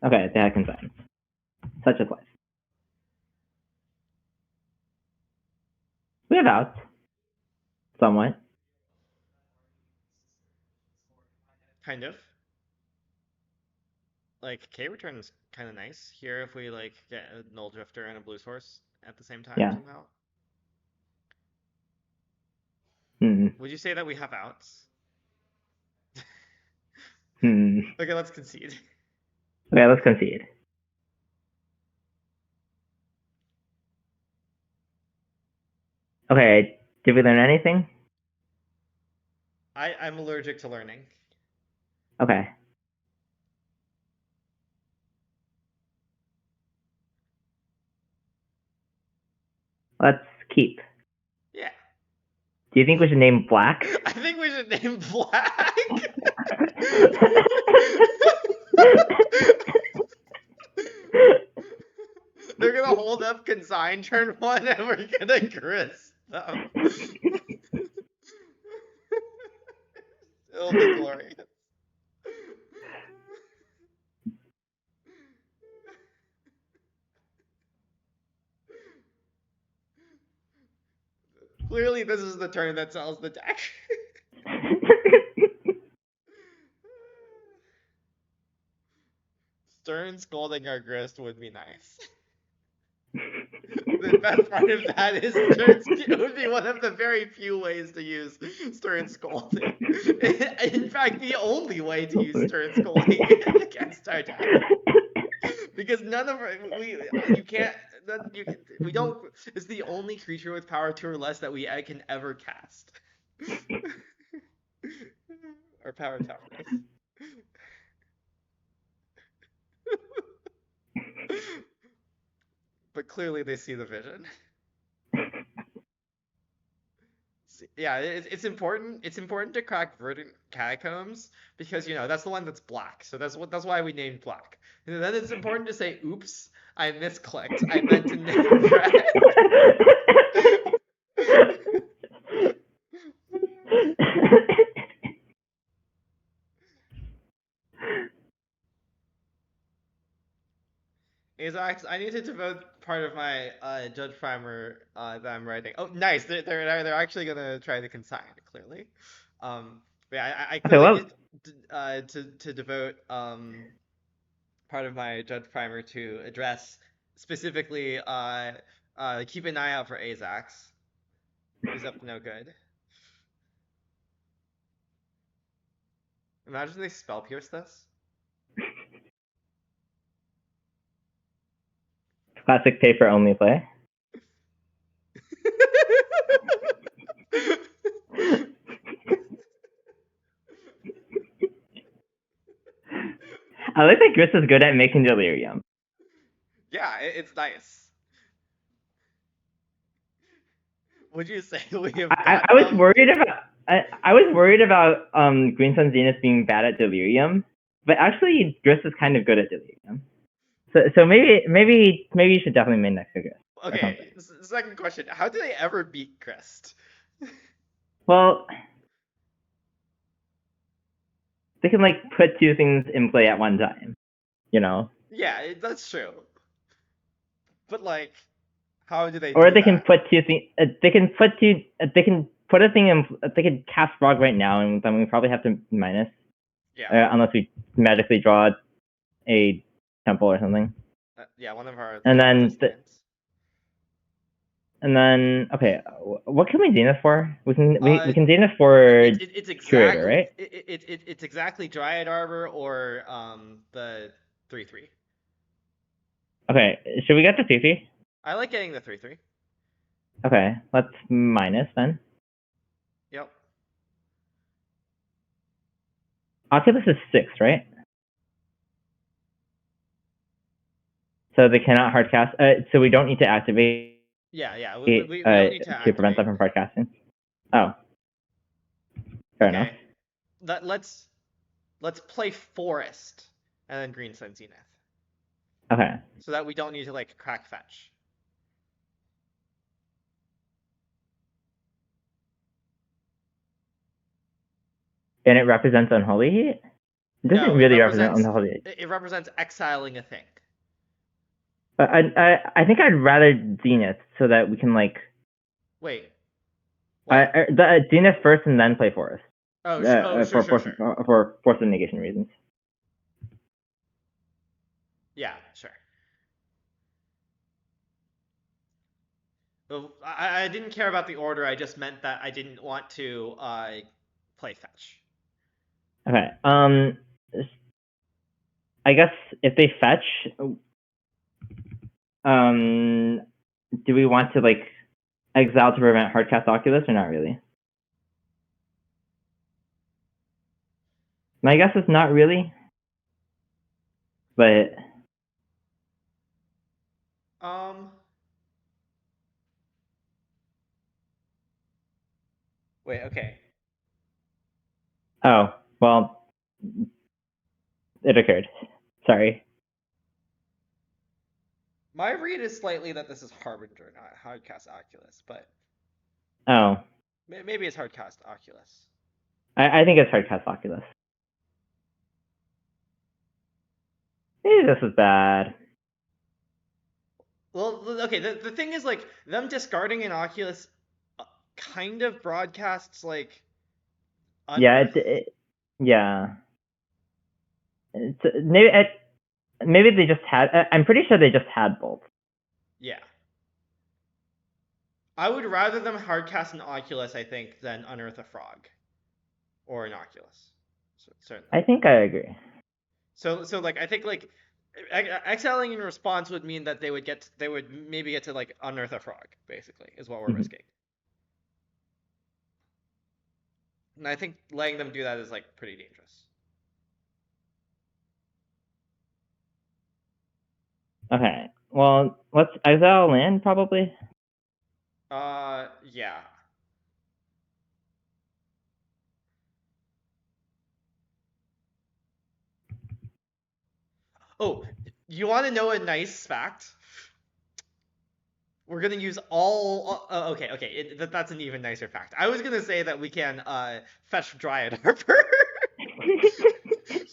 Okay, they had consign. Such is life. We have outs. Somewhat. Kind of. Like, K-Return is kind of nice here if we, like, get a Null Drifter and a Blue Source at the same time somehow. Would you say that we have outs? Okay, let's concede. Okay, let's concede. Okay, did we learn anything? I'm allergic to learning. Okay. Let's keep. Yeah. Do you think we should name Black? I think we should name Black. They're gonna hold up consign turn 1 and we're gonna grist them. It'll be glorious. Clearly, this is the turn that sells the deck. Stern scolding our grist would be nice. The best part of that is it would be one of the very few ways to use Stern scolding. In fact, the only way to use Stern scolding against our deck. Because none of we don't. It's the only creature with power 2 or less that we can ever cast. Or power toughness. But clearly they see the vision. Yeah, it's important. It's important to crack Verdant Catacombs because that's the one that's black. So that's why we named Black. And then it's important to say, "Oops, I misclicked. I meant to name Red." Azax, I need to devote part of my Judge Primer that I'm writing. Oh, nice. They're actually gonna try to consign clearly. But yeah, I Okay, clearly well, need to devote part of my Judge Primer to address specifically keep an eye out for Azax. He's up to no good. Imagine they spell pierce this. classic paper only play. I like that Gris is good at making delirium. Yeah, it's nice. Would you say we have got I was worried about I was worried about Green Sun Zenith being bad at delirium, but actually Gris is kind of good at delirium. So maybe you should definitely main next to Gris or Okay, something. second question. How do they ever beat Crest? Well, they can like put two things in play at one time, you know. Yeah, that's true. But like, how do they Or do they can that? put two things. They can put two. They can put a thing in. They can cast Frog right now, and then we probably have to minus, Yeah. unless we magically draw a temple or something. Yeah, one of our And three then, interest lands. okay, what can we Zenith for? We Uh, can Zenith for it's Curator, exactly right? it's exactly Dryad Arbor or the 3/3. Okay, should we get the 3/3? I like getting the 3/3. Okay, let's minus then. Yep. Oculus is 6, right? So they cannot hardcast. So we don't need to activate Yeah. We don't need to to prevent activate. them from hardcasting. Oh, fair enough. Okay. Let's play Forest and then Green Sun Zenith. Okay. So that we don't need to like crack fetch. And it represents Unholy Heat? It doesn't No, really represent Unholy Heat. it represents exiling a thing. But I think I'd rather Zenith so that we can like Wait. What? the Zenith first and then play Forest. Oh, For force of negation reasons. Yeah, sure. Well, I didn't care about the order. I just meant that I didn't want to play fetch. Okay. I guess if they fetch, do we want to like exile to prevent hardcast Oculus or not really? My guess is not really, but Wait, okay. oh well, it occurred. Sorry. My read is slightly that this is Harbinger, not Hardcast Oculus, but Oh, maybe it's Hardcast Oculus. I think it's hardcast Oculus. Maybe this is bad. Well, okay. The thing is, like, them discarding an Oculus kind of broadcasts like. Yeah, yeah. Maybe they just had. I'm pretty sure they just had both. Yeah. I would rather them hardcast an Oculus, I think, than unearth a frog, or an Oculus. Certainly. I think I agree. So like I think like exiling in response would mean that they would maybe get to like unearth a frog, basically, is what we're risking. And I think letting them do that is like pretty dangerous. Okay. Well, let's exile land probably. Yeah. Oh, you want to know a nice fact? We're gonna use all. Okay. That's an even nicer fact. I was gonna say that we can fetch Dryad Arbor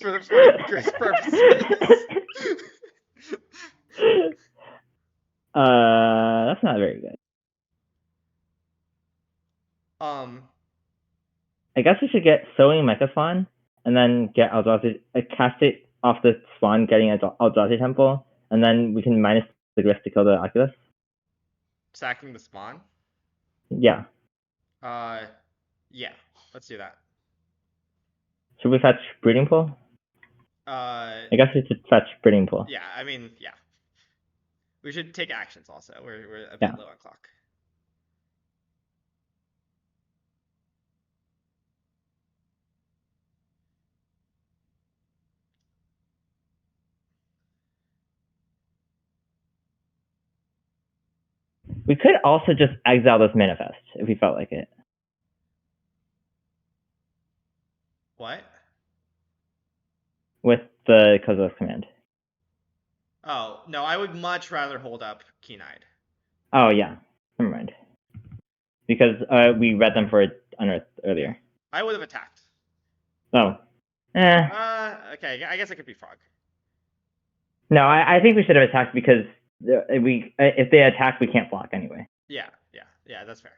for Gris purposes. That's not very good. I guess we should get Sowing Mecha Spawn, and then get Eldrazi, cast it off the spawn, getting Eldrazi Temple, and then we can minus the risk to kill the Oculus. Sacking the spawn? Yeah. Yeah, let's do that. Should we fetch Breeding Pool? I guess we should fetch Breeding Pool. Yeah, I mean, yeah. We should take actions also. We're a bit low on clock. We could also just exile this Manifest if we felt like it. What? With the Kozilek's command. Oh, no, I would much rather hold up Keen-Eyed. Oh, yeah. Never mind. Because we read them for Unearthed earlier. I would have attacked. Oh. Okay, I guess it could be Frog. No, I think we should have attacked because if they attack, we can't block anyway. Yeah, that's fair.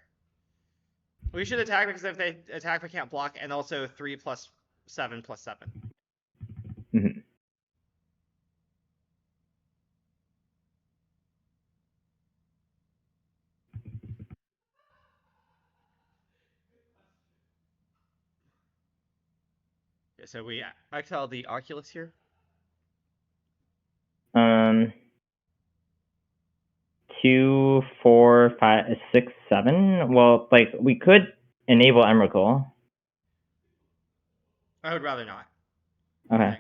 We should attack because if they attack, we can't block, and also 3 + 7 + 7. Mm-hmm. Okay, so we exile the Oculus here. 2, 4, 5, 6, 7. Well, like we could enable Emrakul. I would rather not. Okay.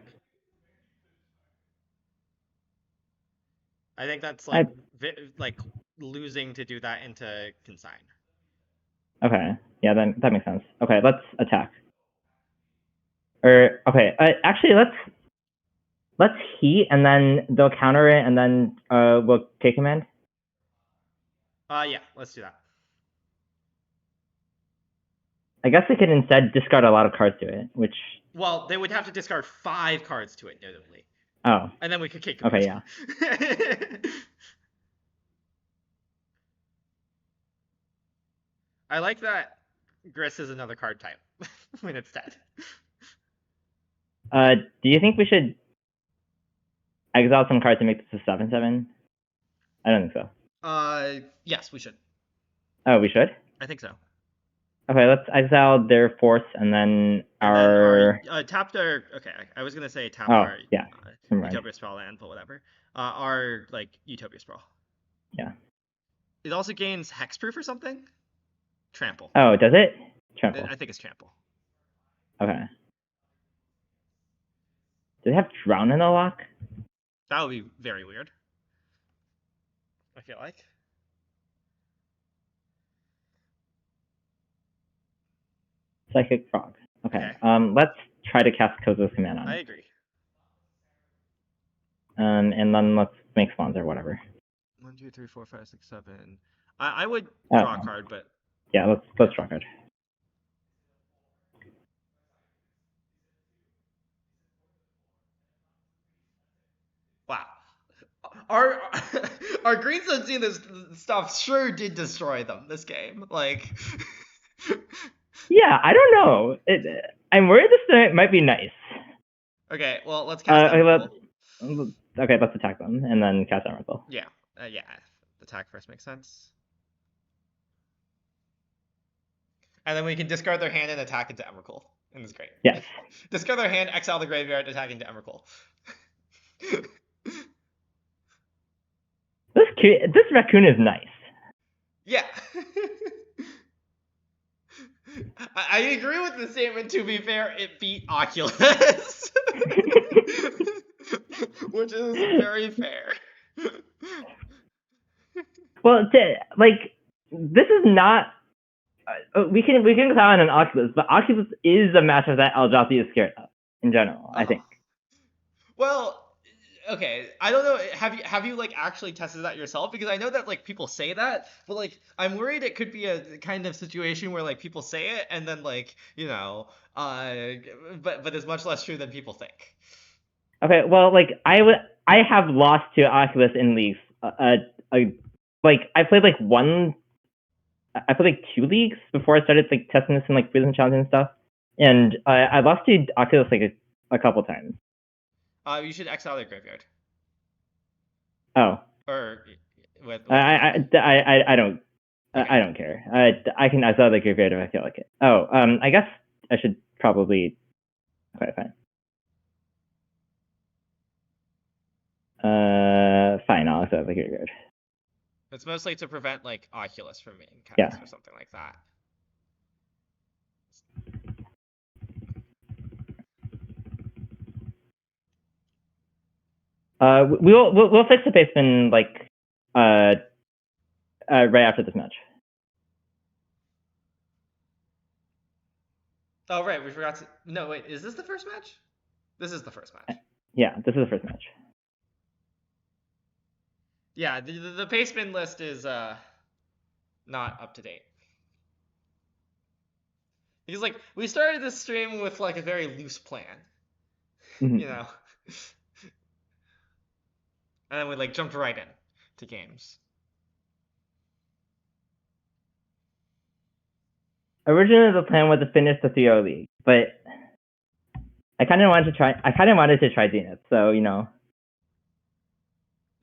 I think that's like losing to do that into Consign. Okay. Yeah, then that makes sense. Okay, let's attack. Okay. Actually, let's heat, and then they'll counter it, and then we'll take command. Yeah, let's do that. I guess we could instead discard a lot of cards to it, which. Well, they would have to discard 5 cards to it, notably. Oh. And then we could kick. Okay, yeah. I like that Gris is another card type when it's dead. Do you think we should exile some cards to make this a 7/7? I don't think so. Yes, we should. Oh, we should? I think so. Okay, let's exile their force, and then our tapped our. Okay, I was gonna say tap our Utopia Sprawl land, but whatever. Our Utopia Sprawl. Yeah. It also gains hexproof or something. Trample. Oh, does it? Trample. I think it's trample. Okay. Does it have drown in the lock? That would be very weird. I feel like. Psychic Frog. Okay. Let's try to cast Kozilek's command on. I agree. And then let's make spawns or whatever. 1, 2, 3, 4, 5, 6, 7. I would draw a card, but yeah, let's draw a card. Wow. Our Greenstone Zenith stuff sure did destroy them this game. Like. Yeah, I don't know. I'm worried this might be nice. Okay, well, let's cast Emrakul. Okay, let's attack them, and then cast Emrakul. Yeah, attack first makes sense. And then we can discard their hand and attack into Emrakul. And it's great. Yes. Discard their hand, exile the graveyard, attack into Emrakul. This raccoon is nice. Yeah. I agree with the statement. To be fair, it beat Oculus. Which is very fair. Well, this is not. We can count on an Oculus, but Oculus is a matchup that Eldrazi is scared of in general. I think. Well, okay, I don't know. Have you actually tested that yourself? Because I know that people say that, but I'm worried it could be a kind of situation where people say it and then but it's much less true than people think. Okay, well, I have lost to Oculus in leagues. Like I played like I played like 2 leagues before I started like testing this in like prison challenge and stuff, and I lost to Oculus like a couple times. You should exile their graveyard. Oh. Or with I don't. Okay. I don't care. I can exile the graveyard if I feel like it. Oh, I guess I should probably. Okay, fine. Fine. I'll exile the graveyard. It's mostly to prevent like Oculus from being cast Yeah. or something like that. We'll fix the basement like right after this match. Oh right, we forgot to. No wait, is this the first match? This is the first match. Yeah, this is the first match. Yeah, the paceman list is not up to date. Because like we started this stream with like a very loose plan, Mm-hmm. you know, and then we like jumped right in to games. Originally, the plan was to finish the 3-0 league, but I kind of wanted to try Zenith, so you know.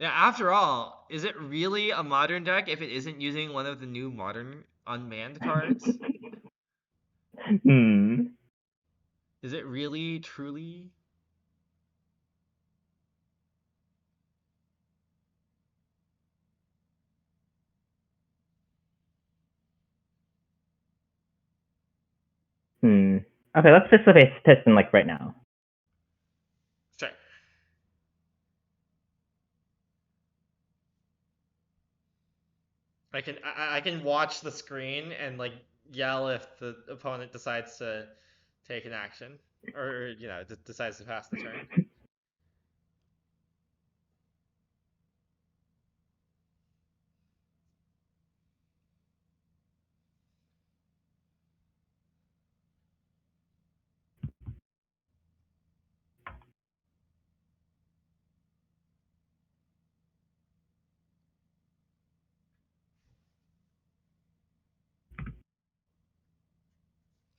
Yeah, after all, is it really a modern deck if it isn't using one of the new modern unmanned cards? Is it really, truly? Okay, let's fix the base piston like right now. Sure. I can watch the screen and like yell if the opponent decides to take an action or you know decides to pass the turn.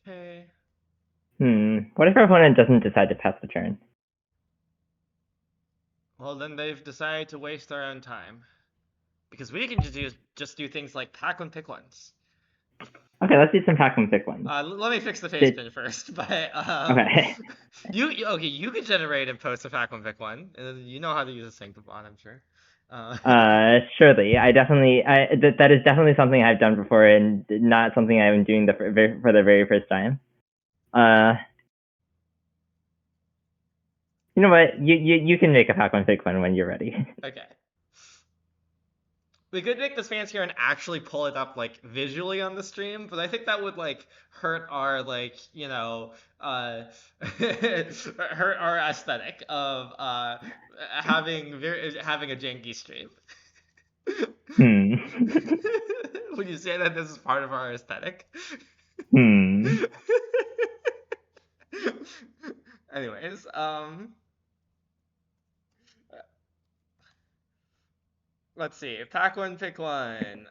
Okay. What if our opponent doesn't decide to pass the turn? Well, then they've decided to waste their own time. Because we can just do things like pack one, pick ones. Okay, let's do some pack and pick ones. Let me fix the face spin first. But Okay. you can generate and post a pack one, pick one. You know how to use a Sanctabon, I'm sure. Surely, that is definitely something I've done before, and not something I'm doing for the very first time. You know what? You can make a pack one pick one when you're ready. Okay. We could make this fancier and actually pull it up like visually on the stream, but I think that would like hurt our like you know hurt our aesthetic of having a janky stream. Would you say that this is part of our aesthetic? Anyways, let's see. Pack one, pick one.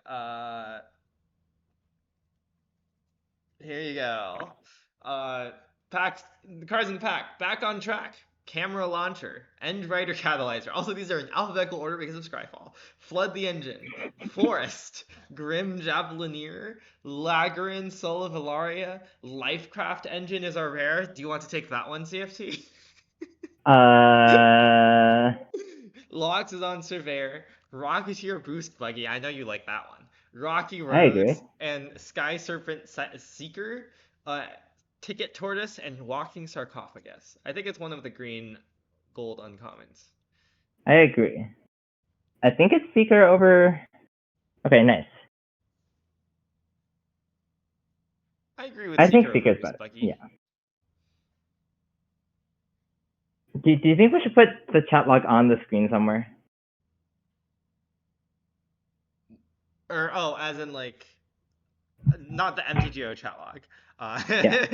Here you go. Pack the cards in the pack. Back on track. Camera launcher. End Rider catalyzer. Also, these are in alphabetical order because of Scryfall. Flood the engine. Forest. Grim Javelineer. Lagrin Soul of Ilaria. Lifecraft engine is our rare. Do you want to take that one, CFT? Lox is on Surveyor. Rocketeer Boost Buggy. I know you like that one. Rocky Roads and Sky Serpent Seeker, Ticket Tortoise, and Walking Sarcophagus. I think it's one of the green gold uncommons. I agree. I think it's Seeker over. Okay, nice. I agree with. I think Seeker's better. Buggy. Yeah. Do you think we should put the chat log on the screen somewhere? Or as in like, not the MTGO chat log. Yeah.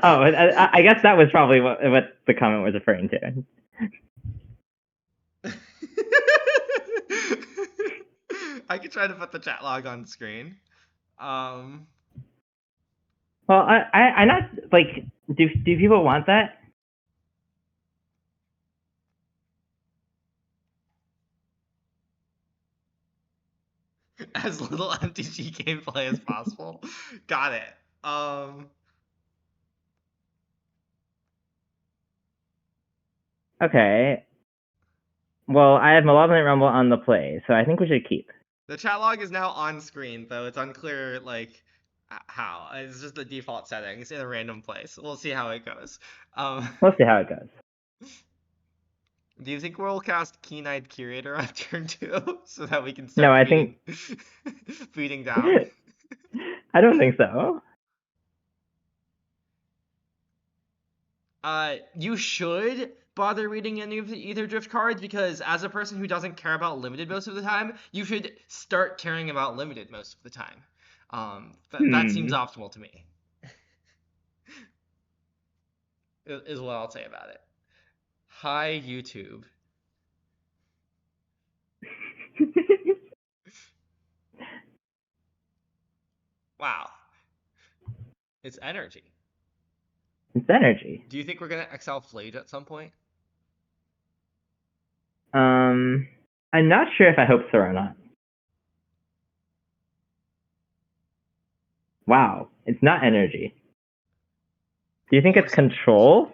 I guess that was probably what the comment was referring to. I could try to put the chat log on screen. Well, I'm not like. Do people want that? As little MTG gameplay as possible. Got it. Okay. Well, I have Malevolent Rumble on the play, so I think we should keep. The chat log is now on screen, though it's unclear like how. It's just the default settings in a random place. We'll see how it goes. We'll see how it goes. Do you think we'll cast Keen-Eyed Curator on turn 2 so that we can No, start I think beating down? I don't think so. You should bother reading any of the Ether Drift cards because as a person who doesn't care about limited most of the time, you should start caring about limited most of the time. That seems optimal to me. Is what I'll say about it. Hi, YouTube. Wow. It's energy. It's energy. Do you think we're gonna exile Flage at some point? I'm not sure if I hope so or not. Wow, it's not energy. Do you think it's control?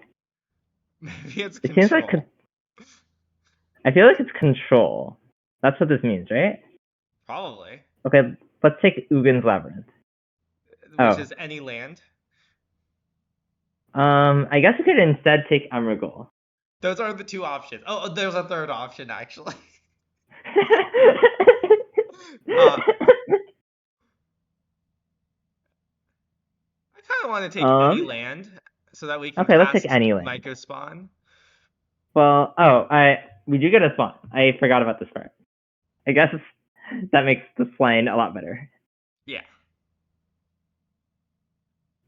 Maybe it's It control. seems like I feel like it's control. That's what this means, right? Probably. Okay, let's take Ugin's Labyrinth. Which is any land. I guess we could instead take Emrakul. Those are the two options. Oh, there's a third option actually. I kind of want to take any land so that we can let's take any land. Myco spawn. Well, we do get a spawn. I forgot about this part. I guess that makes the line a lot better. Yeah.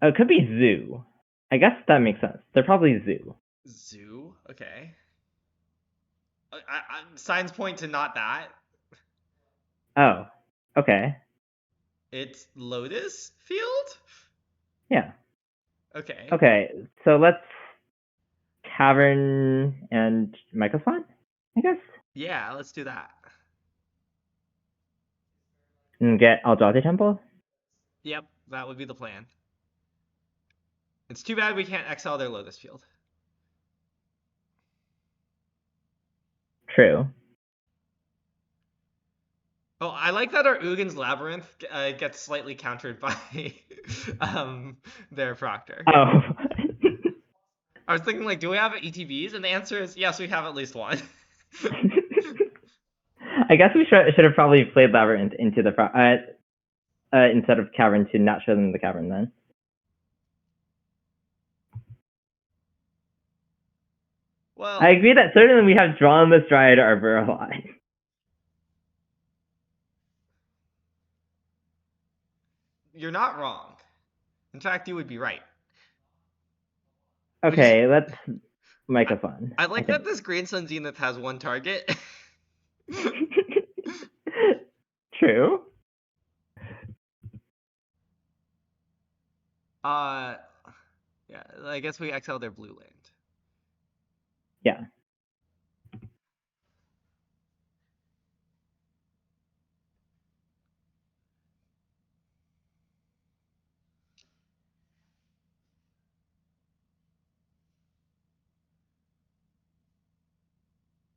Oh, it could be Zoo. I guess that makes sense. They're probably Zoo. Zoo? Okay. Signs point to not that. Oh, okay. It's Lotus Field? Yeah. Okay. Okay, so let's Cavern and Microphone, I guess? Yeah, let's do that. And get Eldrazi Temple? Yep, that would be the plan. It's too bad we can't exile their Lotus Field. True. Oh, I like that our Ugin's Labyrinth gets slightly countered by their Proctor. Oh. I was thinking, like, do we have ETBs? And the answer is yes, we have at least one. I guess we should have probably played Labyrinth into the instead of Cavern to not show them the Cavern then. Well, I agree that certainly we have drawn this Dryad Arbor a lot. You're not wrong. In fact, you would be right. Okay, let's make a fun. I like that this Green Sun Zenith has one target. True. Yeah, I guess we exile their blue land. Yeah.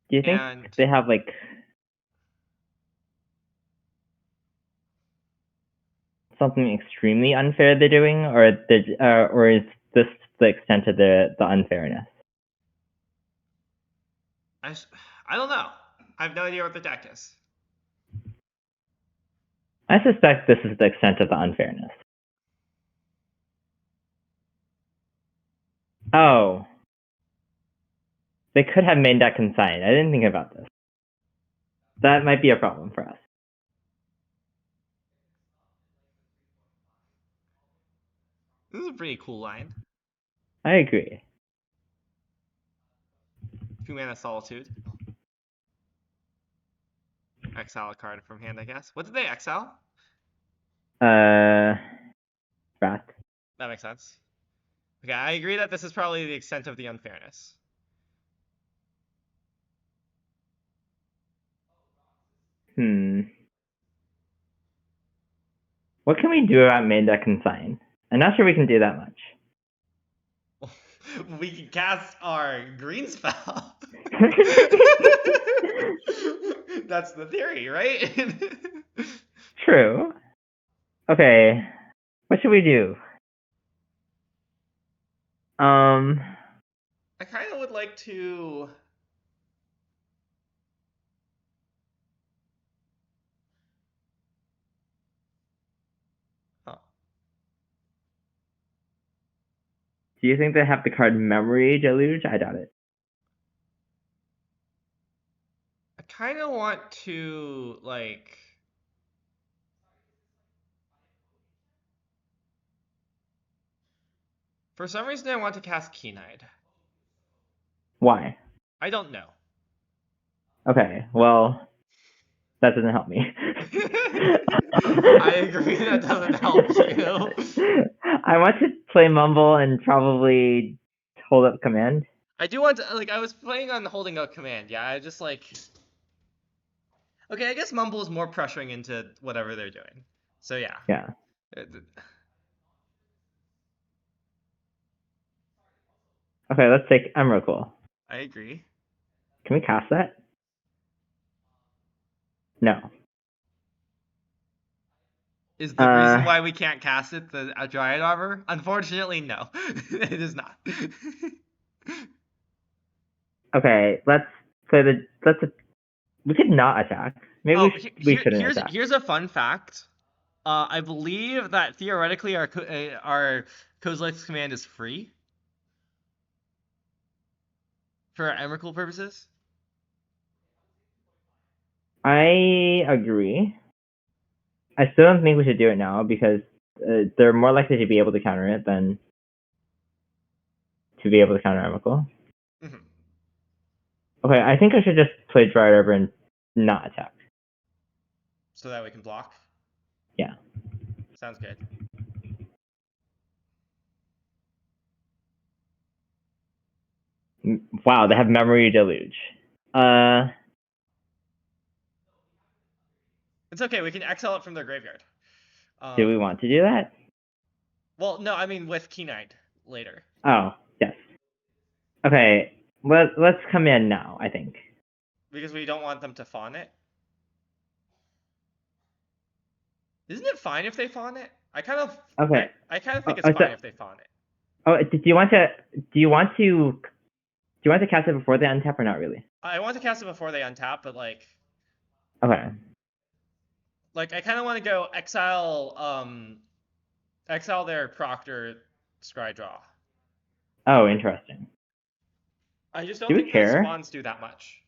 Do you think they have like something extremely unfair they're doing, or is this the extent of the unfairness? I don't know. I have no idea what the deck is. I suspect this is the extent of the unfairness. Oh. They could have main deck consigned. I didn't think about this. That might be a problem for us. This is a pretty cool line. I agree. 2 mana Solitude. exile a card from hand, I guess. What did they exile? Wrath. That makes sense. Okay, I agree that this is probably the extent of the unfairness. What can we do about main deck consign? I'm not sure we can do that much. We can cast our green spell. That's the theory, right? True. Okay. What should we do? I kind of would like to. Oh. Do you think they have the card Memory Deluge? I doubt it. I kind of want to, like. For some reason, I want to cast Keen-Eyed. Why? I don't know. Okay, well, that doesn't help me. I agree that doesn't help you. I want to play Mumble and probably hold up command. I do want to, like, I was planning on holding out command. Yeah, I just, like. Okay, I guess Mumble is more pressuring into whatever they're doing. So, yeah. Yeah. Okay, let's take Emrakul. I agree. Can we cast that? No. Is the reason why we can't cast it the Dryad Arbor? Unfortunately, no. It is not. Okay, let's play the. We could not attack. Maybe we shouldn't attack. Here's a fun fact. I believe that theoretically our Kozilek's command is free for Emrakul purposes. I agree. I still don't think we should do it now because they're more likely to be able to counter it than to be able to counter Emrakul. Mm-hmm. Okay, I think I should just play Dryad Arbor and not attack. So that we can block? Yeah. Sounds good. Wow, they have Memory Deluge. It's okay, we can exile it from their graveyard. Do we want to do that? Well, no, I mean with Keen-Eyed later. Oh, yes. Okay, let's come in now, I think. Because we don't want them to fawn it. Isn't it fine if they fawn it? I kind of Okay. I kind of think it's fine if they fawn it. Oh, do you want to cast it before they untap or not really? I want to cast it before they untap, but like. Okay. Like I kind of want to go exile their Proctor Scry Draw. Oh, interesting. I just don't think the spawns do that much.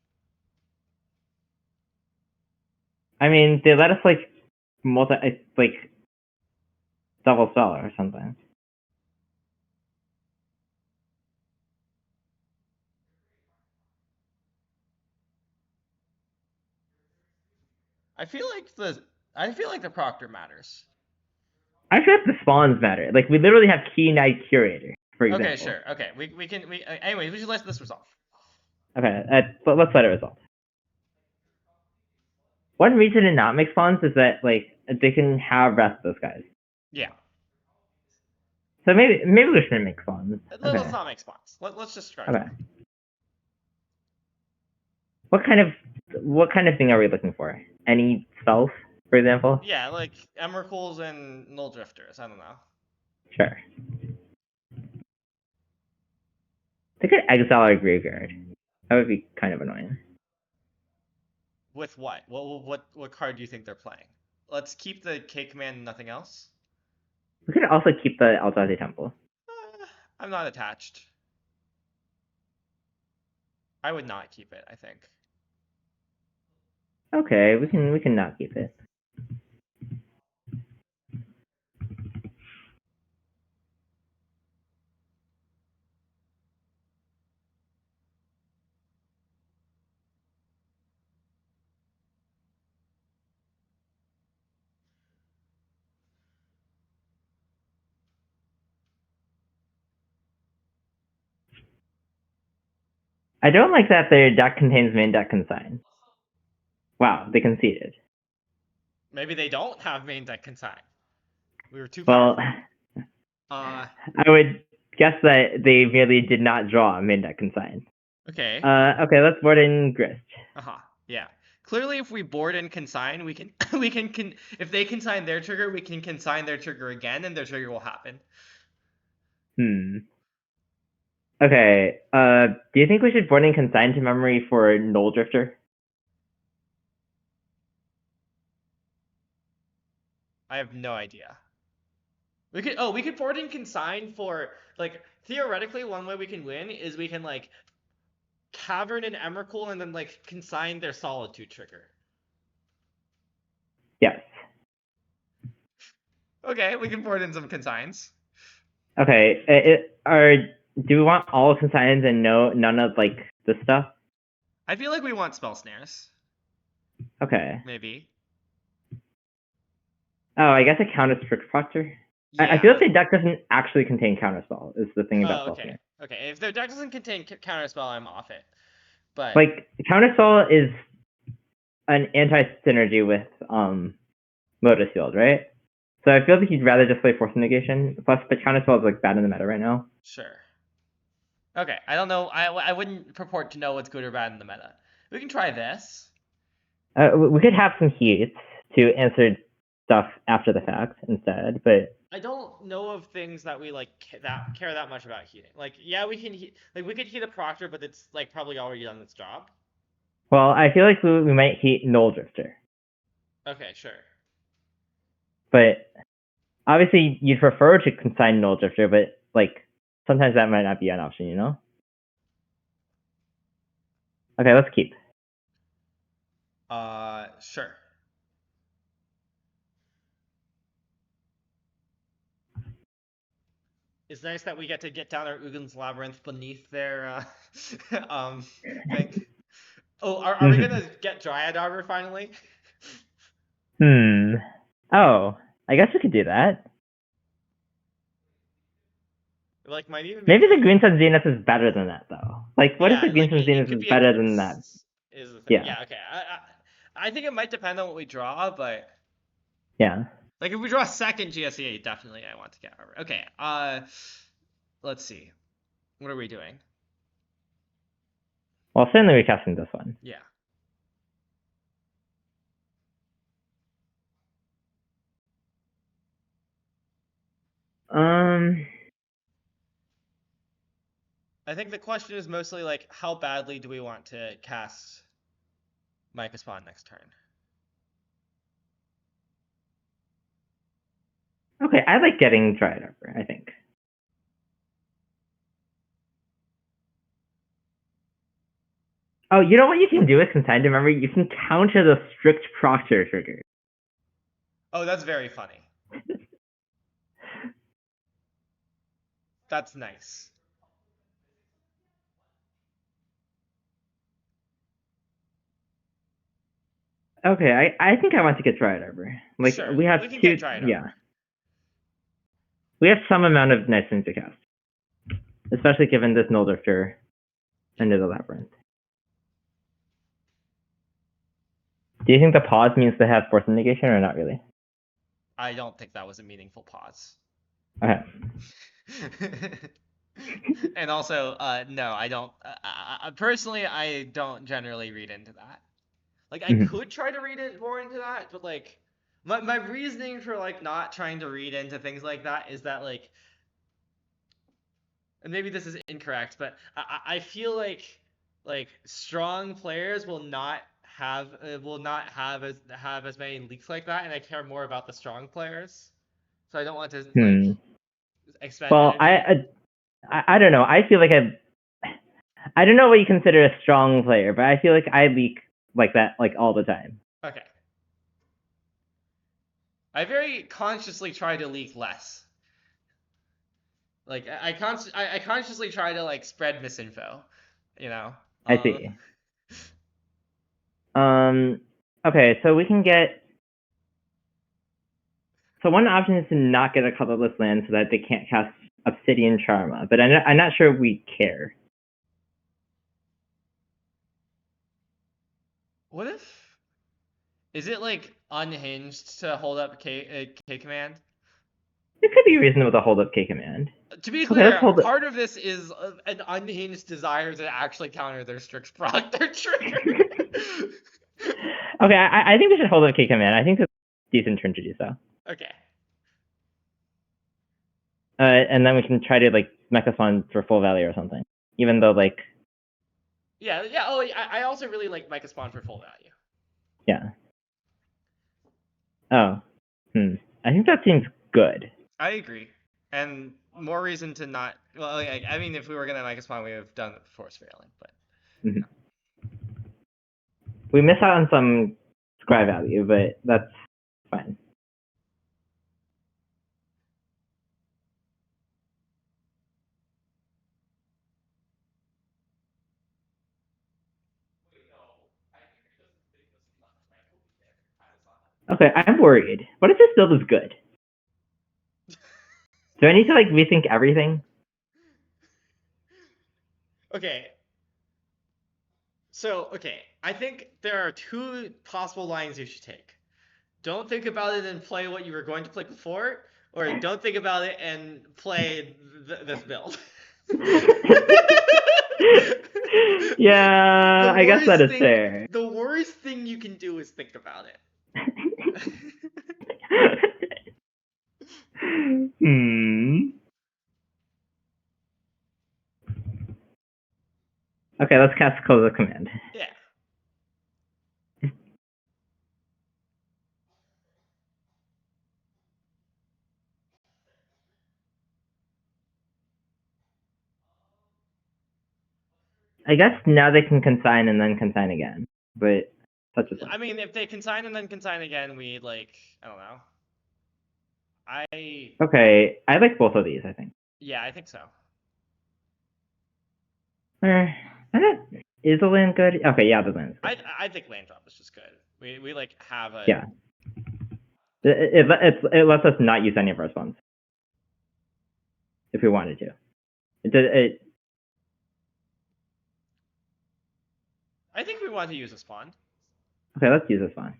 I mean, they let us like double spell or something. I feel like the Proctor matters. I feel like the spawns matter. Like we literally have Keen-Eyed Curator, for example. Okay, sure. Okay, anyway, we should let this resolve. Okay, but let's let it resolve. One reason to not make spawns is that like they can have rest those guys. Yeah. So maybe we shouldn't make spawns. Let's not make spawns. Let's just try. Okay. What kind of thing are we looking for? Any spells, for example? Yeah, like Emrakuls and Null Drifters. I don't know. Sure. They could exile our graveyard. That would be kind of annoying. With what? What card do you think they're playing? Let's keep the K command and nothing else. We could also keep the EldraZenith Temple. I'm not attached. I would not keep it, I think. Okay, we can not keep it. I don't like that their deck contains main deck consign. Wow, they conceded. Maybe they don't have main deck consign. We were too Well, powerful. Uh, I would guess that they merely did not draw main deck consign. okay. Okay, let's board in Grist. Yeah. Clearly, if we board and consign, we can if they consign their trigger, we can consign their trigger again, and their trigger will happen. Okay. Do you think we should board in consign to memory for Null Drifter? I have no idea. We could board and consign for, like, theoretically one way we can win is we can like Cavern and Emrakul and then like consign their Solitude trigger. Yes. Okay, we can board in some consigns. Okay. Do we want all consigns and none of like this stuff? I feel like we want spell snares. Okay. Maybe. Oh, I guess it counts as Trick Proctor. Yeah, I feel like the deck doesn't actually contain Counterspell. Is the thing about spell okay. snare. Okay, if their deck doesn't contain Counterspell, I'm off it. But Like Counterspell is an anti-synergy with Lotus Field, right? So I feel like you'd rather just play Force Negation. Plus, the Counterspell is like bad in the meta right now. sure. Okay, I don't know. I wouldn't purport to know what's good or bad in the meta. We can try this. We could have some heats to answer stuff after the fact instead, but I don't know of things that we like that care that much about heating. Like, yeah, we can heat. Like, we could heat a Proctor, but it's like probably already done its job. well, I feel like we might heat Null Drifter. Okay, sure. But obviously, you'd prefer to consign Null Drifter, but like sometimes that might not be an option, you know? Okay, let's keep. Sure. It's nice that we get to get down our Ugin's Labyrinth beneath their thing. Oh, are we gonna get Dryad Arbor finally? Oh, I guess we could do that. Like, might even Maybe the Green Sun Zenith is better than that, though. Like, what if the Green Sun Zenith is better than that? Is the thing. Yeah. Yeah, okay. I think it might depend on what we draw, but Yeah. like if we draw a second GSEA, definitely I want to get Arbor. Okay, let's see. What are we doing? Well, certainly we're casting this one. Yeah. I think the question is mostly like, how badly do we want to cast Micah Spawn next turn? Okay, I like getting Dryad Arbor, I think. Oh, you know what you can do with Consign to Memory? You can counter the Strict Proctor trigger. Oh, that's very funny. That's nice. Okay, I think I want to get Dryad Arbor. Like, sure, we have we can two, get Dryad Arbor. yeah. We have some amount of nice things to cast. Especially given this Null Drifter into the Labyrinth. Do you think the pause means they have Force Negation or not really? I don't think that was a meaningful pause. Okay. And also, no, I don't. Personally, I don't generally read into that. Like, I could try to read it more into that, but like, my reasoning for like not trying to read into things like that is that like, and maybe this is incorrect, but I feel like strong players will not have as many leaks like that, and I care more about the strong players, so I don't want to like expend Well, energy. I don't know. I feel like I don't know what you consider a strong player, but I feel like I leak like that like all the time. Okay. I very consciously try to leak less. Like I consciously try to like spread misinfo, you know. I see. Okay, so we can get. So one option is to not get a colorless land so that they can't cast Obsidian Charma, but I'm not sure we care. What if? Is it like unhinged to hold up K command? It could be reasonable to hold up K command. To be Okay, let's clear, hold it. part of this is an unhinged desire to actually counter their strict proc their trigger. Okay, I think we should hold up K command. I think it's a decent turn to do so. Okay. And then we can try to like mecha spawn for full value or something. Even though like Yeah. Oh, I also really like Mecha Spawn for full value. yeah. Oh. I think that seems good. I agree. And more reason to not. Well, I mean, if we were gonna Mecha Spawn, we would have done it before scaling, but. Mm-hmm. We miss out on some scry value, but that's fine. Okay, I'm worried. What if this build is good? Do I need to like rethink everything? Okay. So, okay, I think there are two possible lines you should take. Don't think about it and play what you were going to play before, or don't think about it and play this build. Yeah, I guess that is fair. The worst thing you can do is think about it. Okay, let's cast close the command. Yeah. I guess now they can consign and then consign again, but such as I mean, if they consign and then consign again, we like, I don't know. Okay, I like both of these, I think. Yeah, I think so. Is the land good? Okay, yeah, the land is good. I think land drop is just good. We like have a. Yeah. It lets us not use any of our spawns if we wanted to. I think we want to use a spawn. Okay, let's use a spawn.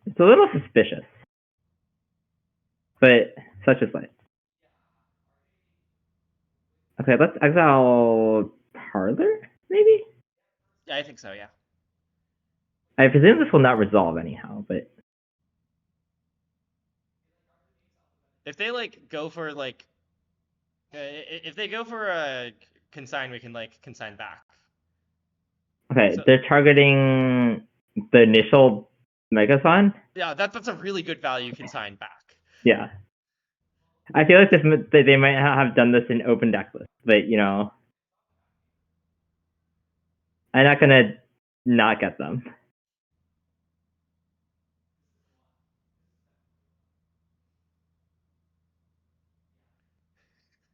It's a little suspicious, but such is life. Okay, let's exile Parlor, maybe? Yeah, I think so, yeah. I presume this will not resolve anyhow, but... If they, like, go for, like... if they go for a consign, we can, like, consign back. Okay, so, they're targeting the initial Megathon? Yeah, that's a really good value consign back. Yeah. I feel like they might have done this in open deck list, but, you know... I'm not gonna not get them.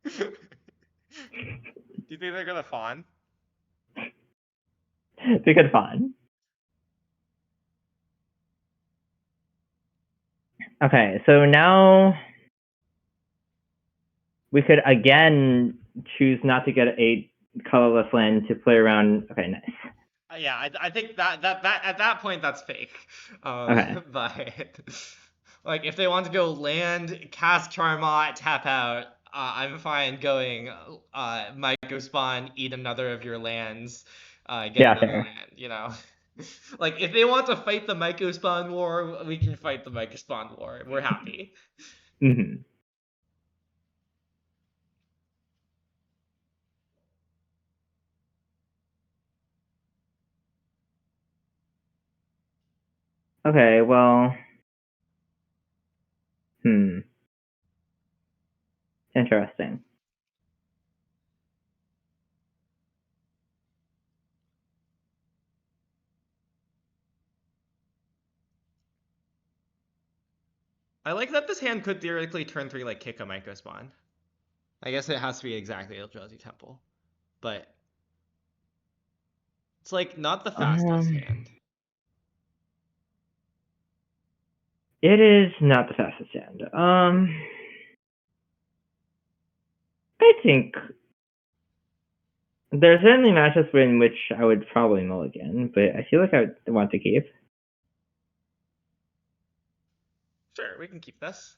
Do you think they're gonna fawn? They could fawn. Okay, so now we could again choose not to get a colorless land to play around. Okay, nice. Yeah, I think that at that point that's fake. Okay. But like if they want to go land, cast Charmot, tap out, I'm fine going Myco spawn, eat another of your lands, get another land, you know. Like if they want to fight the Myco spawn war, we can fight the Myco spawn war. We're happy. Mm-hmm. Okay, well, interesting. I like that this hand could theoretically turn 3 like kick a Myco spawn. I guess it has to be exactly EldraZenith Temple, but it's like not the fastest hand. It is not the fastest hand. I think There's certainly matches in which I would probably mulligan, but I feel like I would want to keep. Sure, we can keep this.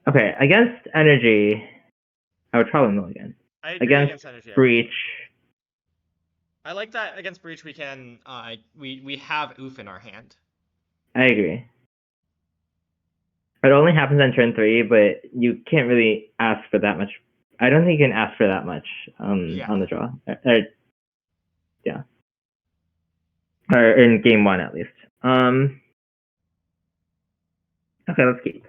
Okay, against energy, I would probably mulligan. I agree Against energy. breach, I like that against breach we can we have oof in our hand. I agree. It only happens on turn 3, but you can't really ask for that much. I don't think you can ask for that much Yeah. on the draw. Yeah. Or in game 1 at least. Okay, let's keep.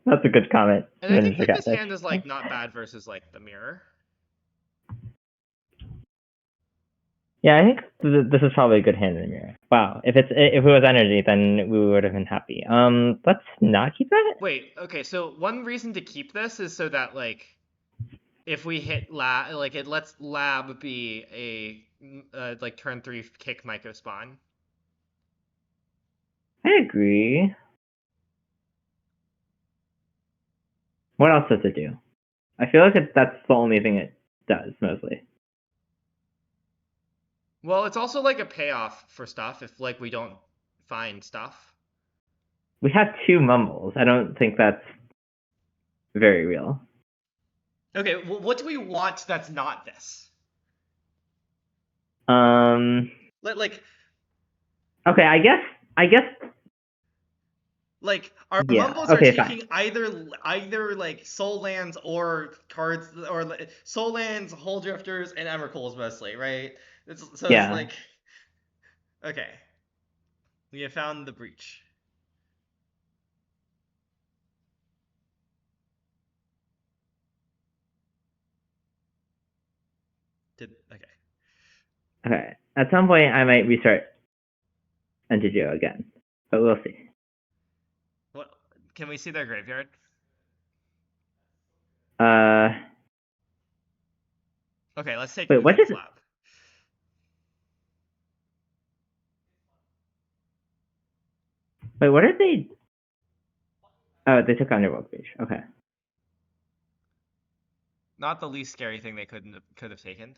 That's a good comment. And I think that this hand is like not bad versus like the mirror. Yeah, I think this is probably a good hand in the mirror. Wow, if it was energy, then we would have been happy. Let's not keep that. Wait, okay, so one reason to keep this is so that like if we hit lab, like it lets lab be a like turn 3 kick Myco spawn. I agree. What else does it do? I feel like that's the only thing it does mostly. Well, it's also like a payoff for stuff if like we don't find stuff. We have 2 mumbles. I don't think that's very real. Okay, well, what do we want that's not this? Like. Okay, I guess. Like our Yeah. mumbles Okay, are taking either like soul lands or cards or like, soul lands, hull drifters, and Emrakul's mostly, right? So Yeah. it's like okay, we have found the breach. Okay. Okay. At some point, I might restart Antigio again, but we'll see. What can we see their graveyard? Okay, let's take Wait, what is lab. Wait, what did they? Oh, they took Underworld Breach. Okay. Not the least scary thing they could have taken.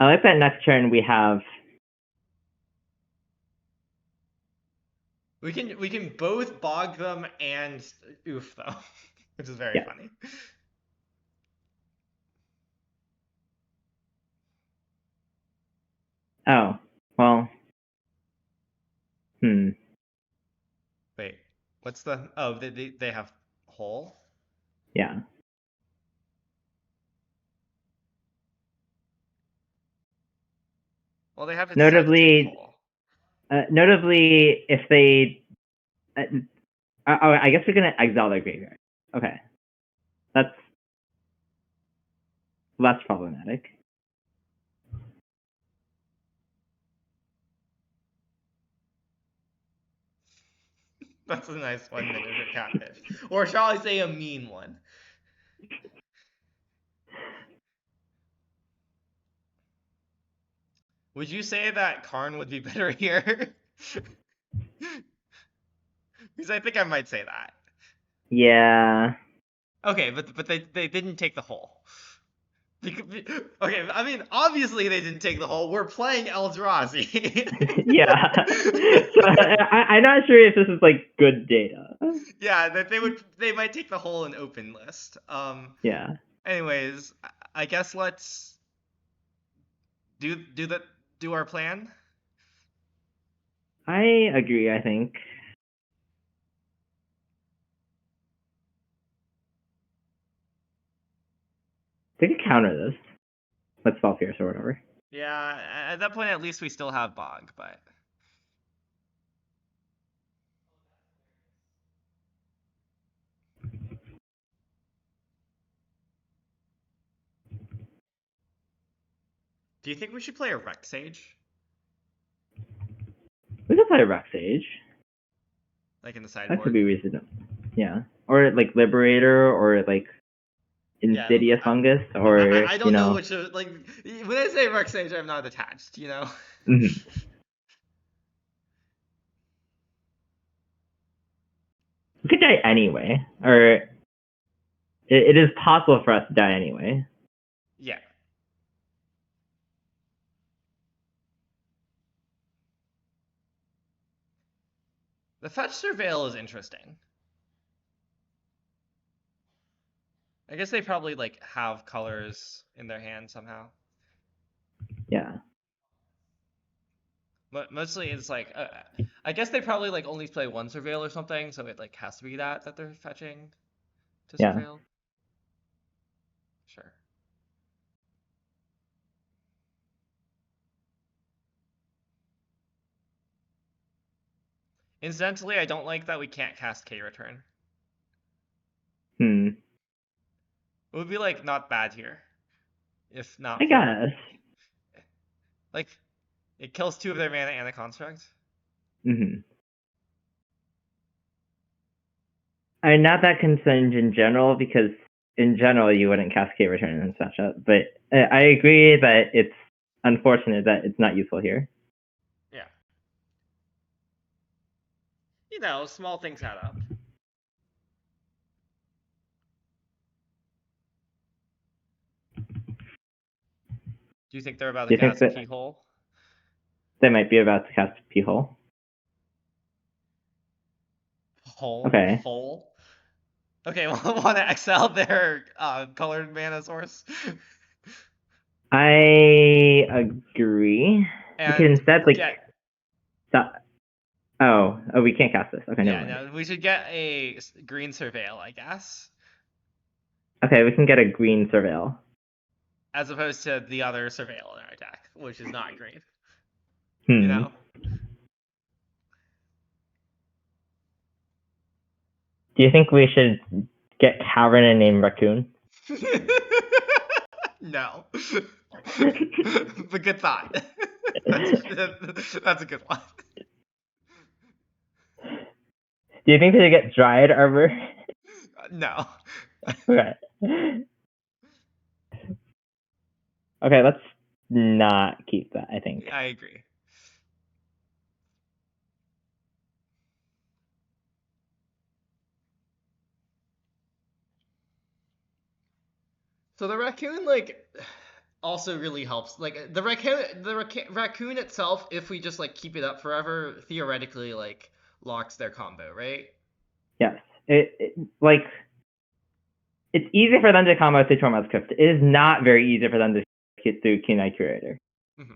I like that next turn we have. We can both bog them and oof though, which is very funny. Oh, well. Wait, what's the? Oh, they have hole. Yeah. Well, they have to decide to take hole. Notably, if they, I guess we're gonna exile their graveyard. Okay, that's problematic. That's a nice 1 miniature catfish. Or shall I say a mean one? Would you say that Karn would be better here? Because I think I might say that. Yeah. Okay, but they didn't take the hole. Okay, I mean, obviously they didn't take the hole. We're playing Eldrazi. Yeah. So I'm not sure if this is like good data. Yeah, that they might take the hole in open list. Yeah. Anyways, I guess let's do our plan. I agree. I think. They could counter this. Let's fall fierce or whatever. Yeah, at that point, at least we still have Bog, but. Do you think we should play a Rec Sage? We could play a Rec Sage. Like in the sideboard? That could be reasonable. Yeah. Or like Liberator or like insidious fungus, or I you don't know know. which of, like, when I say Rex Sage, I'm not attached, you know? Mhm. We could die anyway, or it is possible for us to die anyway. Yeah. The Fetch Surveil is interesting. I guess they probably, like, have colors in their hand somehow. Yeah. But mostly it's like, I guess they probably, like, only play one Surveil or something, so it, like, has to be that they're fetching to Yeah. Surveil. Sure. Incidentally, I don't like that we can't cast K-Return. Hmm. It would be, like, not bad here. If I not for, guess. like, it kills 2 of their mana and a construct. Hmm. I mean, not that concerned in general, because in general you wouldn't cascade return in this matchup. But I agree that it's unfortunate that it's not useful here. Yeah. You know, small things add up. Do you think they're about Do to you think cast that Keyhole? they might be about to cast P-hole? Hole? Okay. Hole? Okay, well, want to excel their colored mana source? I agree. We could And instead like get, stop. Oh, we can't cast this. Okay, never yeah, mind. no, we should get a green Surveil, I guess, Okay, we can get a green Surveil. as opposed to the other Surveil in our deck, which is not green, you Hmm. know? Do you think we should get Cavern and name Raccoon? No. But good thought. That's a good one. Do you think they should get Dryad Arbor? No. Okay. Okay, let's not keep that, I think. I agree. So the raccoon, like, also really helps. Like raccoon itself, if we just like keep it up forever, theoretically like locks their combo, right? Yes. Like, it's easy for them to combo through Tormod's Crypt. It is not very easy for them to get through Keen-Eye Curator. Mm-hmm.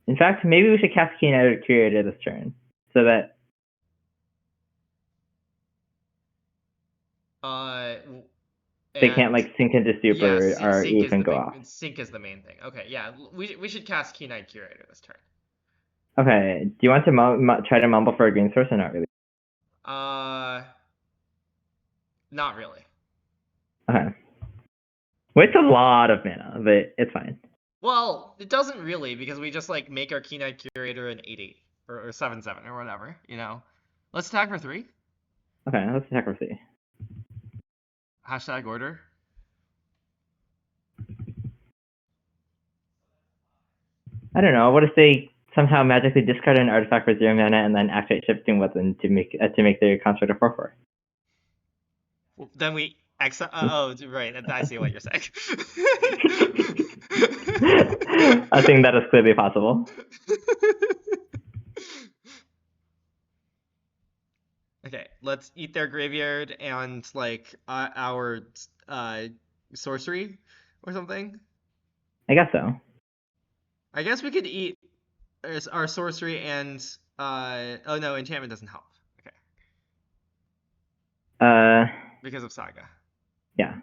In fact, maybe we should cast Keen-Eye Curator this turn, so that Uh, they can't and like sink into yeah, super or sync Eve is and the go big off. sync is the main thing. Okay, yeah, we should cast Keen-Eyed Curator this turn. Okay, do you want to try to mumble for a green source or not really? Uh, not really. Okay. Well, it's a lot of mana, but it's fine. Well, it doesn't really because we just like make our Keen-Eyed Curator an 8/8 or 7/7 or whatever, you know. Let's attack for 3. Okay, let's attack for C. Hashtag order. I don't know. What if they somehow magically discard an artifact for 0 mana and then activate Shifting Weapon to make their construct a 4/4? Then we exile. Oh, right. I see what you're saying. I think that is clearly possible. Okay, let's eat their graveyard and like our sorcery or something. I guess so. I guess we could eat our sorcery and oh no, enchantment doesn't help. Okay, Uh, because of Saga. yeah.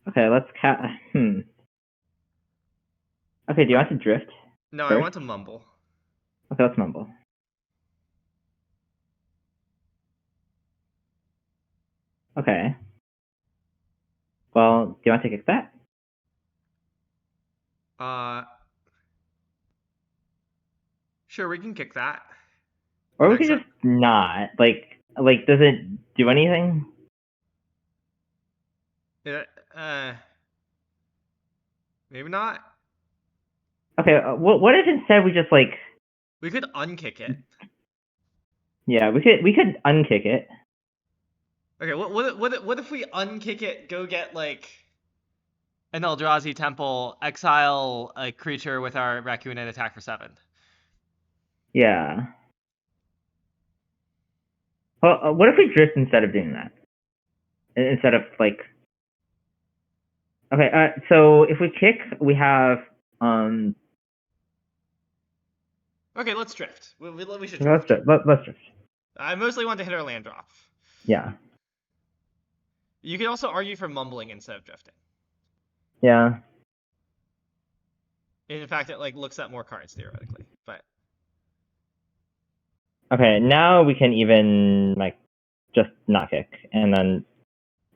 Okay, let's Okay, do you want to drift No, I first? want to mumble. Okay, let's mumble. Okay. Well, do you want to kick that? Sure, we can kick that. Or we Next could up. just not. Like, does it do anything? Uh, maybe not. Okay, what if instead we just like... We could unkick it. Yeah, we could unkick it. Okay, what if we unkick it, go get like an Eldrazi temple, exile a creature with our raccoon and attack for 7? Yeah. Well, what if we drift instead of doing that? Instead of like... Okay, so if we kick, we have Okay, let's drift. We should let's drift. drift. Let's drift. I mostly want to hit our land drop. Yeah. You could also argue for mumbling instead of drifting. Yeah. In fact, it like looks at more cards theoretically, but Okay, now we can even like just not kick, and then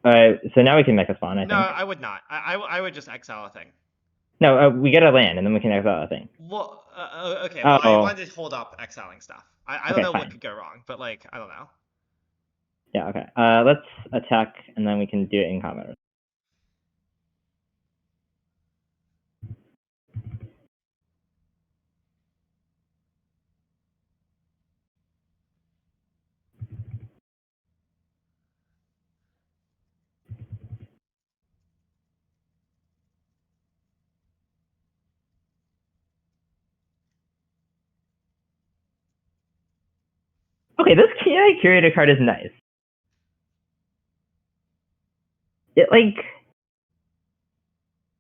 so now we can make a spawn. I no, think. I would not. I would just exile a thing. No, we get a land, and then we can exile a thing. Well, okay. Well, I wanted to hold up exiling stuff. I don't Okay, know fine. what could go wrong, but like I don't know. Yeah. Okay. Let's attack, and then we can do it in combat. Okay, this AI curator card is nice. It like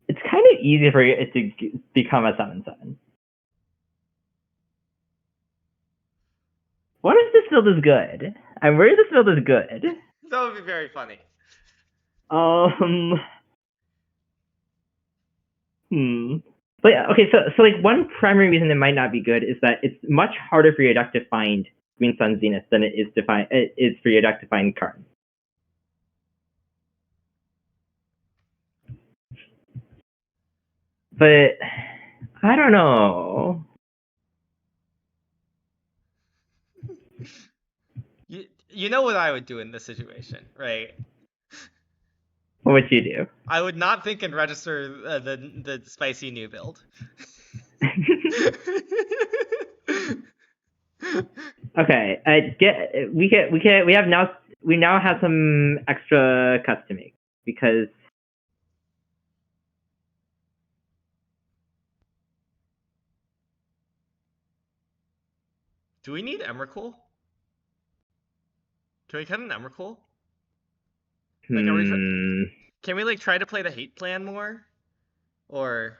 it's kind of easy for it to become a 7/7. What if this build is good? I'm worried this build is good. That would be very funny. But yeah, okay, so like one primary reason it might not be good is that it's much harder for your deck to find Green Sun Zenith than it is for your deck to find cards. But I don't know. You know what I would do in this situation, right? What would you do? I would not think and register the spicy new build. Okay, we now have some extra cuts to make because Do we need Emrakul? Can we cut an Emrakul? Like, can we like try to play the hate plan more, or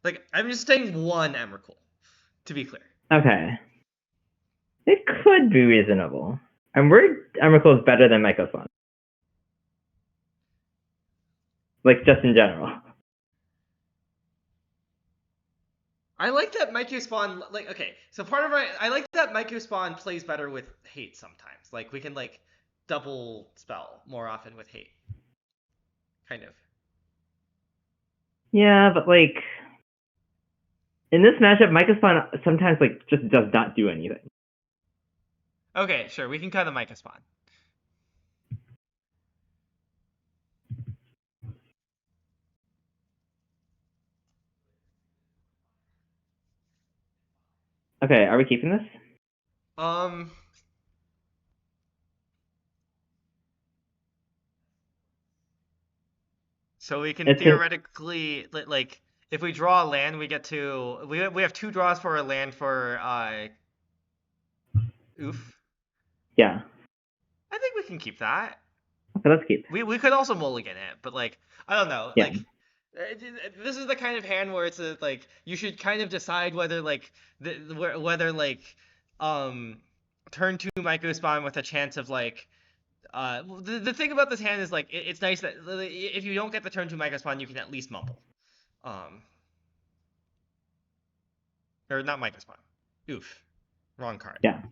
like I'm just saying one Emrakul, to be clear. Okay, it could be reasonable. I'm worried Emrakul is better than Mycospawn. Like just in general. I like that Mycospawn, like, okay, so part of I like that Mycospawn plays better with hate sometimes. Like, we can, like, double spell more often with hate. Kind of. Yeah, but like in this matchup, Mycospawn sometimes like just does not do anything. Okay, sure, we can cut the Mycospawn. Okay, are we keeping this? So we can theoretically, like, if we draw a land, we get to, we have 2 draws for a land for, oof. Yeah. I think we can keep that. Okay, let's keep. We could also mulligan it, but like I don't know, Yeah. like this is the kind of hand where it's like you should kind of decide whether like whether like turn 2 Mycospawn with a chance of like the thing about this hand is like it's nice that if you don't get the turn 2 Mycospawn, you can at least mumble. Or not Mycospawn. Oof. Wrong card. Yeah.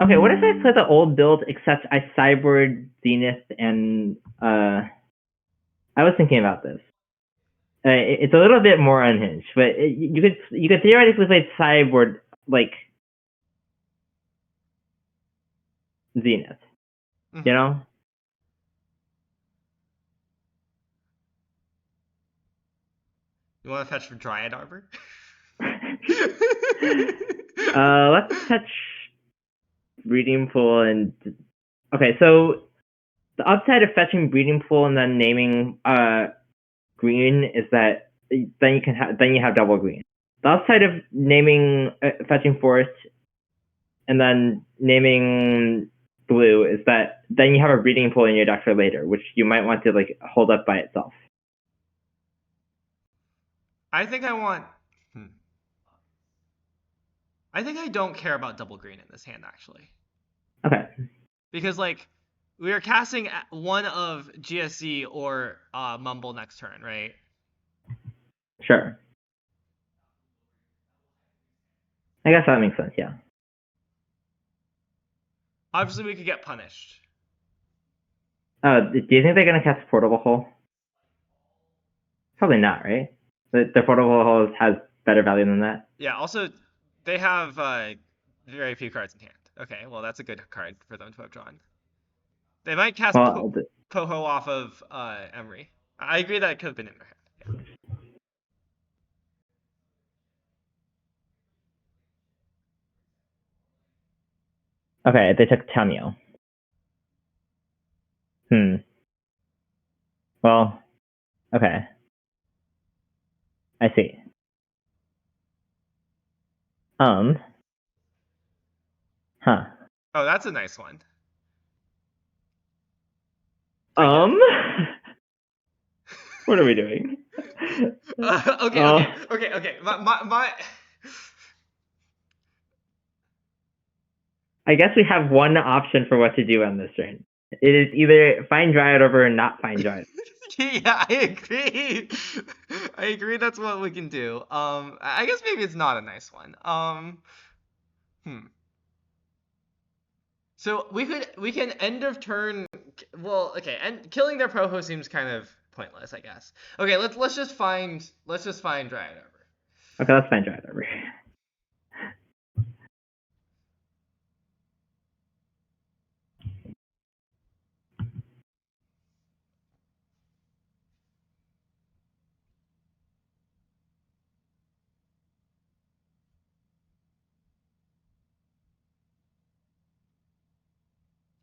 Okay, what if I play the old build except I cyborg Zenith and I was thinking about this. It's a little bit more unhinged, but you could theoretically play cyborg like Zenith, you know? You want to fetch for Dryad Arbor? Let's touch breeding pool and okay. So the upside of fetching breeding pool and then naming green is that then you have double green. The upside of naming fetching forest and then naming blue is that then you have a breeding pool in your deck for later, which you might want to like hold up by itself. I think I want. I think I don't care about double green in this hand actually. Okay. Because like we are casting one of GSC or Mumble next turn, right? Sure. I guess that makes sense. Yeah. Obviously, we could get punished. Do you think they're gonna cast Portable Hole? Probably not, right? The Portable Hole has better value than that. Yeah. Also, they have very few cards in hand. Okay, well that's a good card for them to have drawn. They might cast Poho off of Emery. I agree that it could have been in their hand. Yeah. Okay, they took Tamio. Well, okay. I see. Huh. Oh, that's a nice one. What are we doing? Okay. My. I guess we have one option for what to do on this turn. It is either find Dryad Arbor or not find Dryad. Yeah, I agree. I agree. That's what we can do. I guess maybe it's not a nice one. So we can end of turn. Well, okay, and killing their Poho seems kind of pointless, I guess. Okay, let's just find Dryad Arbor. Okay, let's find Dryad Arbor.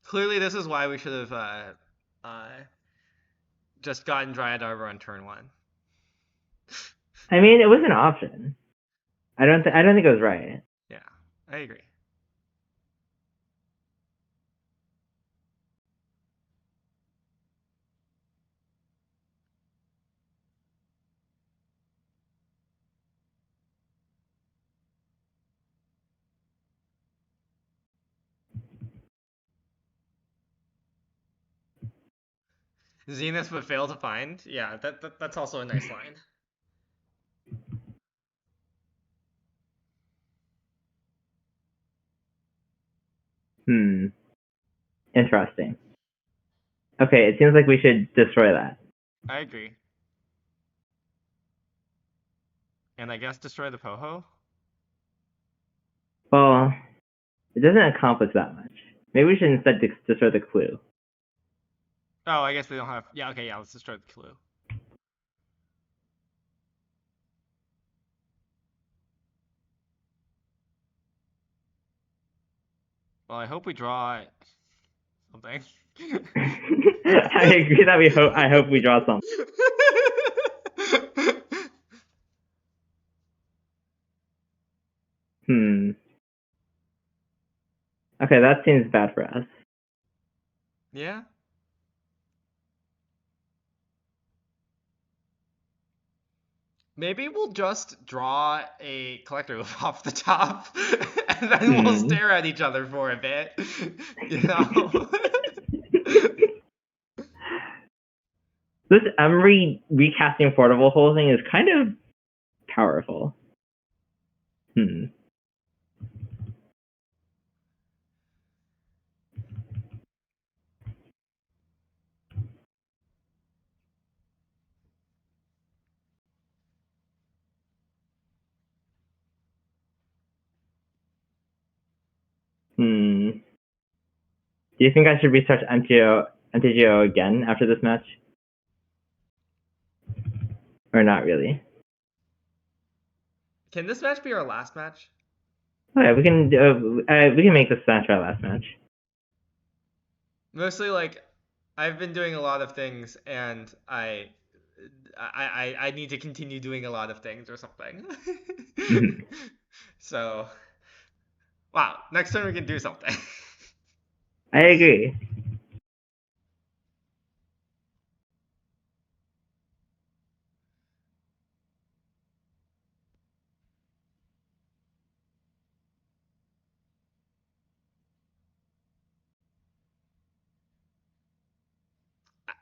Clearly, this is why we should have just gotten Dryad Arbor on turn 1. I mean, it was an option. I don't think it was right. Yeah, I agree. Zenith but fail to find. Yeah, that's also a nice line. Interesting. Okay, it seems like we should destroy that. I agree. And I guess destroy the Poho? Well, it doesn't accomplish that much. Maybe we should instead destroy the clue. Oh, I guess we don't have. Yeah, okay, yeah, let's destroy the clue. Well, I hope we draw something. I agree that I hope we draw something. Okay, that seems bad for us. Yeah. Maybe we'll just draw a collector loop off the top, and then we'll stare at each other for a bit. You know. This Emery recasting Portable Hole thing is kind of powerful. Hmm. Do you think I should restart MTGO again after this match? Or not really? Can this match be our last match? Okay, we can make this match our last match. Mostly like I've been doing a lot of things and I need to continue doing a lot of things or something. So, wow, next time we can do something. I agree.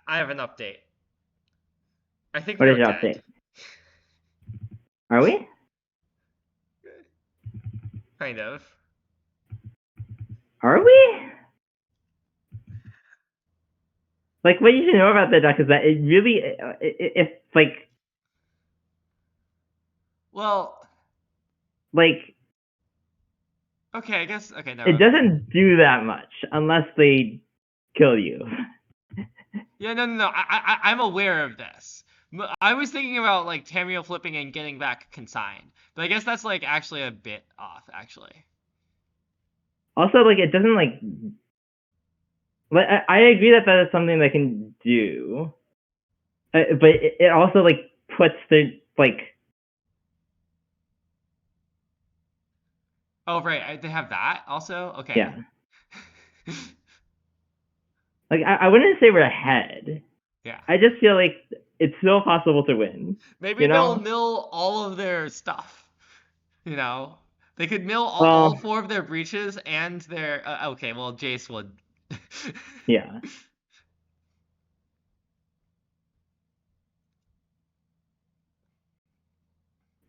I have an update. I think What we is are your dead. update? Are we? Kind of. Are we? Like, what you should know about the deck is that it really, it's Well, like, okay, I guess. Okay, it no. doesn't do that much unless they kill you. Yeah, no. I'm aware of this. I was thinking about like Tamriel flipping and getting back consigned, but I guess that's like actually a bit off, actually. Also, like, it doesn't like I agree that that is something they can do, but it also like puts the like. Oh, right. They have that also. Okay. Yeah. Like I wouldn't say we're ahead. Yeah. I just feel like it's still possible to win. Maybe You they'll know? mill all of their stuff. You know, they could mill all Well, four of their breaches and their. Okay, well, Jace would. yeah.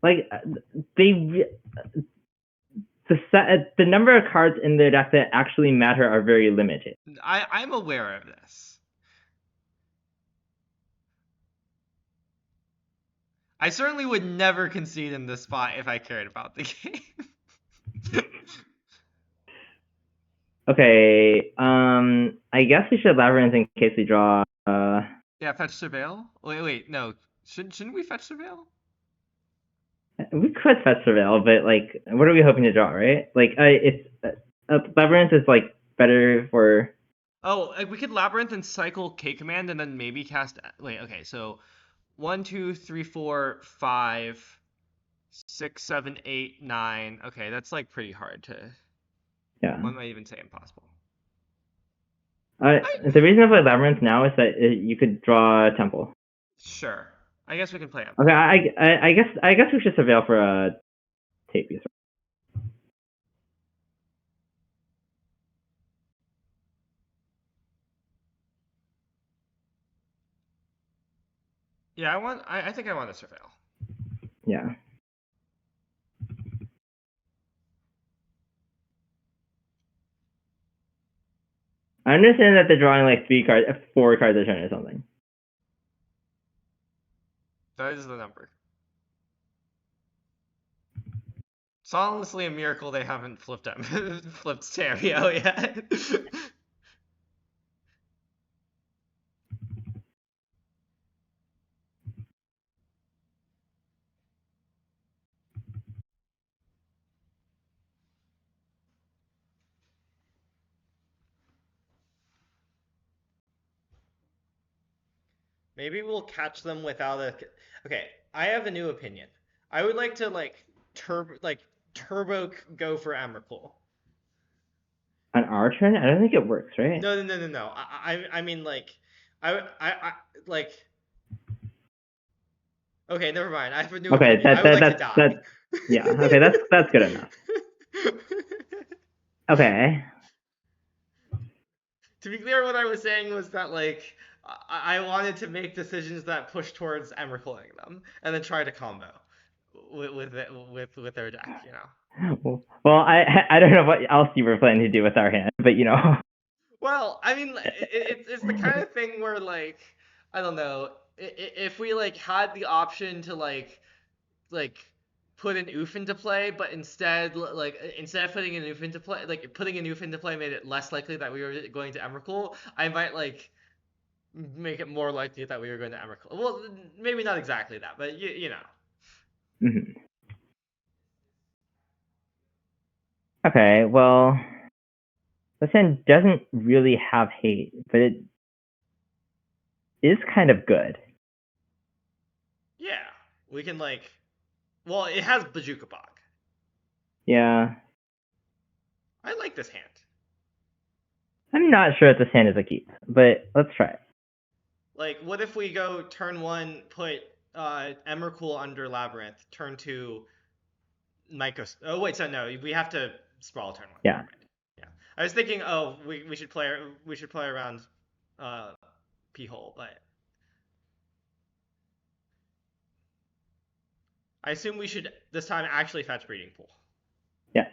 Like they the number of cards in their deck that actually matter are very limited. I'm aware of this. I certainly would never concede in this spot if I cared about the game. Okay, I guess we should labyrinth in case we draw. Yeah, fetch surveil. Wait, no. Shouldn't we fetch surveil? We could fetch surveil, but like, what are we hoping to draw, right? Like, it's labyrinth is like better for. Oh, we could labyrinth and cycle K command and then maybe cast. Wait, okay, so 1, 2, 3, 4, 5, 6, 7, 8, 9. Okay, that's like pretty hard to. Yeah. One might even say impossible. The reason I play labyrinth now is that you could draw a temple. Sure. I guess we can play him. Okay, I guess we should surveil for a tape piece. Yeah, I think I want to surveil. Yeah. I understand that they're drawing like 4 cards a turn or something. That is the number. It's honestly a miracle they haven't flipped Stereo yet. Maybe we'll catch them without a. Okay, I have a new opinion. I would like to turbo go for Emrakul. On our turn, I don't think it works, right? No. I mean like, I like. Okay, never mind. I have a new Okay, opinion. I would like to die. yeah. Okay, that's good enough. Okay. To be clear, what I was saying was that like I wanted to make decisions that push towards Emrakuling them, and then try to combo with their deck. You know. Well, I don't know what else you were planning to do with our hand, but you know. Well, I mean, it's the kind of thing where like I don't know if we like had the option to like put an oof into play, but instead of putting an oof into play, like putting an oof into play made it less likely that we were going to Emrakul. I might like make it more likely that we were going to Emrakul. Well, maybe not exactly that, but you know. Mhm. Okay, well, this hand doesn't really have hate, but it is kind of good. Yeah, we can like. Well, it has Bajuka Bog. Yeah. I like this hand. I'm not sure if this hand is a keep, but let's try it. Like, what if we go turn 1, put Emrakul under Labyrinth, turn 2, Mycos. Oh wait, so no, we have to sprawl turn 1. Yeah. Never mind. Yeah, I was thinking, oh, we should play around P hole, but I assume we should this time actually fetch Breeding Pool. Yes.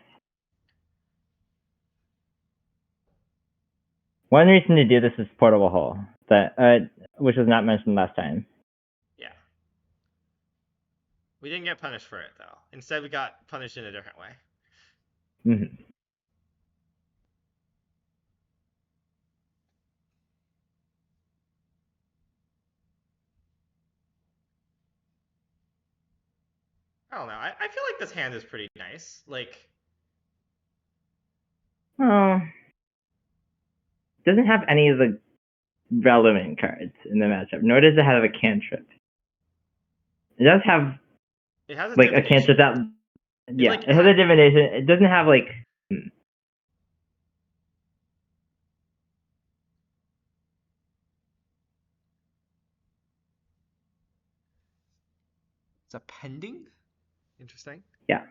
One reason to do this is Portable Hole, that which was not mentioned last time. Yeah. We didn't get punished for it though. Instead, we got punished in a different way. Mm-hmm. I don't know. I feel like this hand is pretty nice. Like, Oh, doesn't have any of the relevant cards in the matchup, nor does it have a cantrip. It does have it has a like a divination. cantrip that, yeah, Like it has a divination. It doesn't have like. It's a pending. Interesting. Yeah.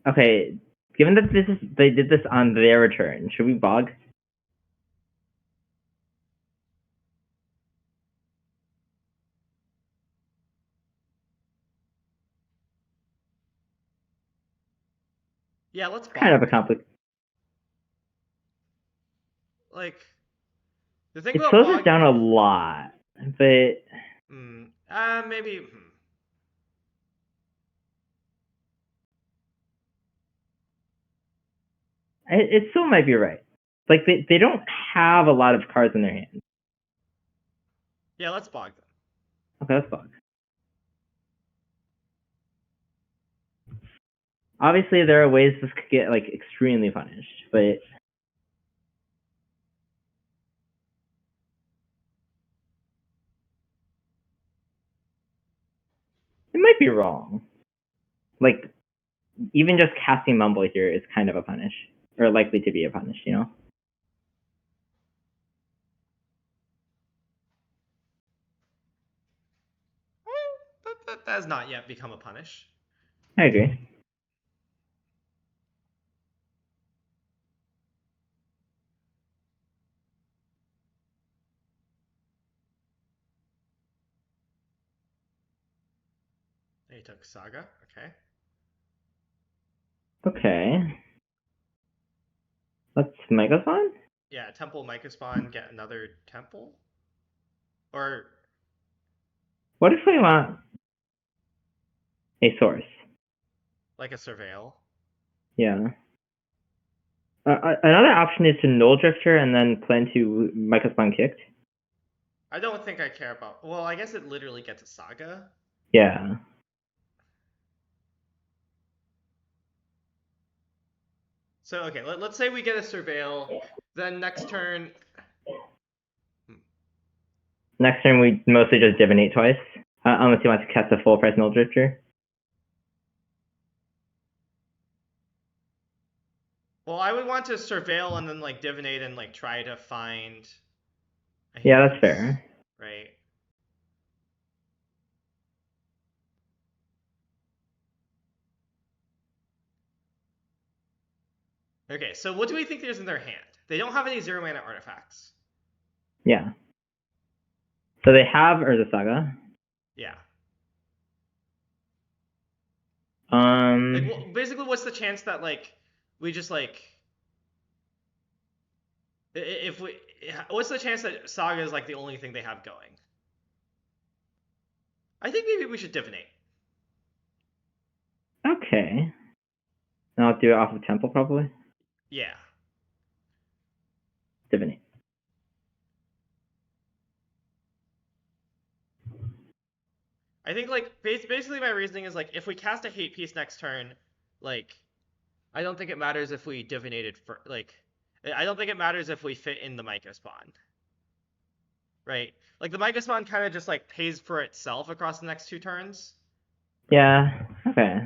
Okay. Given that they did this on their return, should we bog? Yeah, let's Kind of bog. a complex. Like, the thing It about slows us bog. down a lot, but Maybe. it still might be right. Like they don't have a lot of cards in their hand. Yeah, let's bog them. Okay, let's bog. Obviously, there are ways this could get like extremely punished, but it might be wrong. Like even just casting Mumble here is kind of a punish, or likely to be a punish. You know. That has not yet become a punish. I agree. They took Saga. Okay. Okay. Let's Megaphon? Yeah, Temple Mycospawn, get another Temple? Or, What if we want a source? like a Surveil? Yeah. Another option is to Null Drifter and then plan to Megaspawn kicked. I don't think I care about. Well, I guess it literally gets a Saga. Yeah. So, okay, let's say we get a Surveil. Then next turn. Next turn we mostly just divinate twice, unless you want to cast a full price Null Drifter. Well, I would want to Surveil and then, like, Divinate and, like, try to find. Yeah, that's fair. Right? Okay, so what do we think there's in their hand? They don't have any 0-mana artifacts. Yeah. So they have Urza Saga. Yeah. Like, well, Um, basically, what's the chance that, like, we just, like. If we. What's the chance that Saga is, like, the only thing they have going? I think maybe we should divinate. Okay. And I'll do it off of temple probably. Yeah. Divinate. I think like basically my reasoning is like if we cast a hate piece next turn, like I don't think it matters if we divinated for like I don't think it matters if we fit in the Myco spawn. Right? Like the Myco spawn kind of just like pays for itself across the next 2 turns. Right? Yeah. Okay.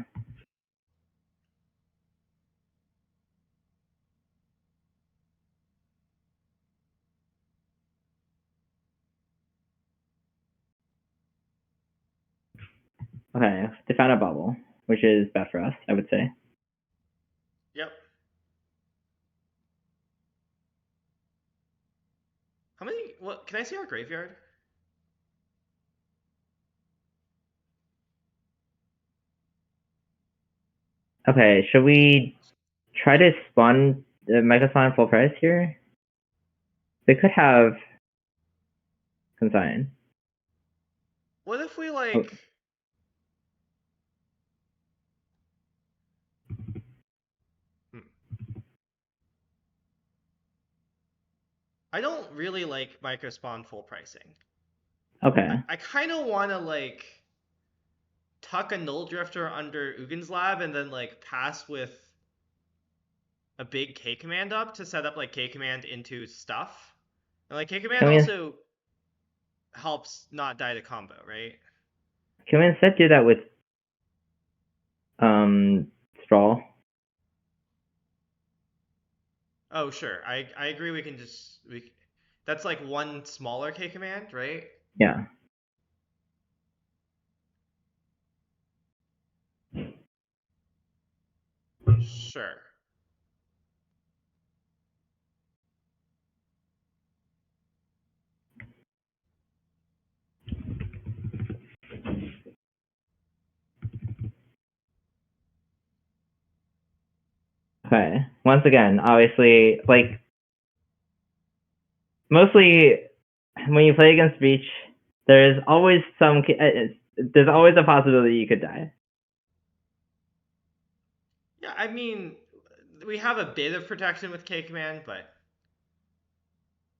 Okay. They found a bubble, which is bad for us, I would say. Yep. How many? What? Can I see our graveyard? Okay. Should we try to spawn the Mega Spawn full price here? They could have consign. What if we Oh, like? Hmm. I don't really like micro spawn full pricing. okay. I kind of want to like tuck a null drifter under Ugin's lab and then like pass with a big K command up to set up like K command into stuff. And like K command Can we also helps not die to combo, right? can we instead do that with sprawl? Oh sure, I agree. We can just we that's like one smaller K command, right? Yeah. Sure. Okay. Once again, obviously, like mostly when you play against Breach, there's always there's always a possibility you could die. Yeah, I mean, we have a bit of protection with K command, but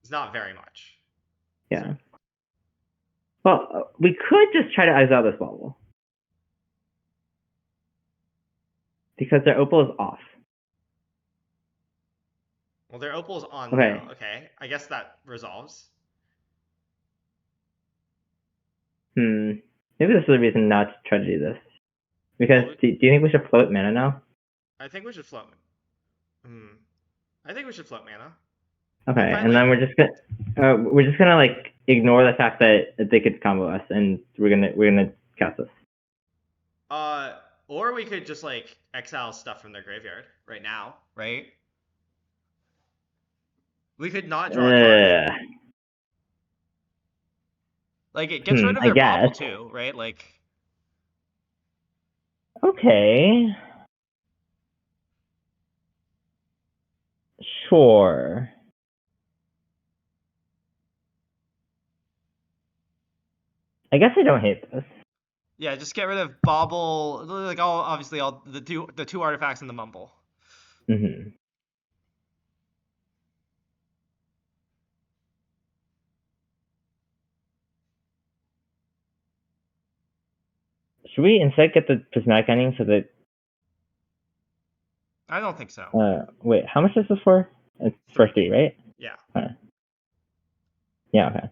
it's not very much. So Yeah. Well, we could just try to exile this bubble because their opal is off. well, their opal's on Okay. now. Okay, I guess that resolves. Maybe this is a reason not to try to do this. Because Well, do you think we should float mana now? I think we should float. Hmm. I think we should float mana. I'm Okay, fine. and then Like, we're just gonna like ignore the fact that they could combo us, and we're gonna cast this. or we could just like exile stuff from their graveyard right now, right? We could not draw a card. Uh, Like, it gets rid of I their bobble guess. too, right? Like, Okay. Sure. I guess I don't hate this. yeah, just get rid of bobble. Like, all obviously all the two artifacts in the mumble. hmm Should we instead get the prismatic ending so that I don't think so. wait, how much is this for? It's for 3, right? Yeah. Yeah, okay.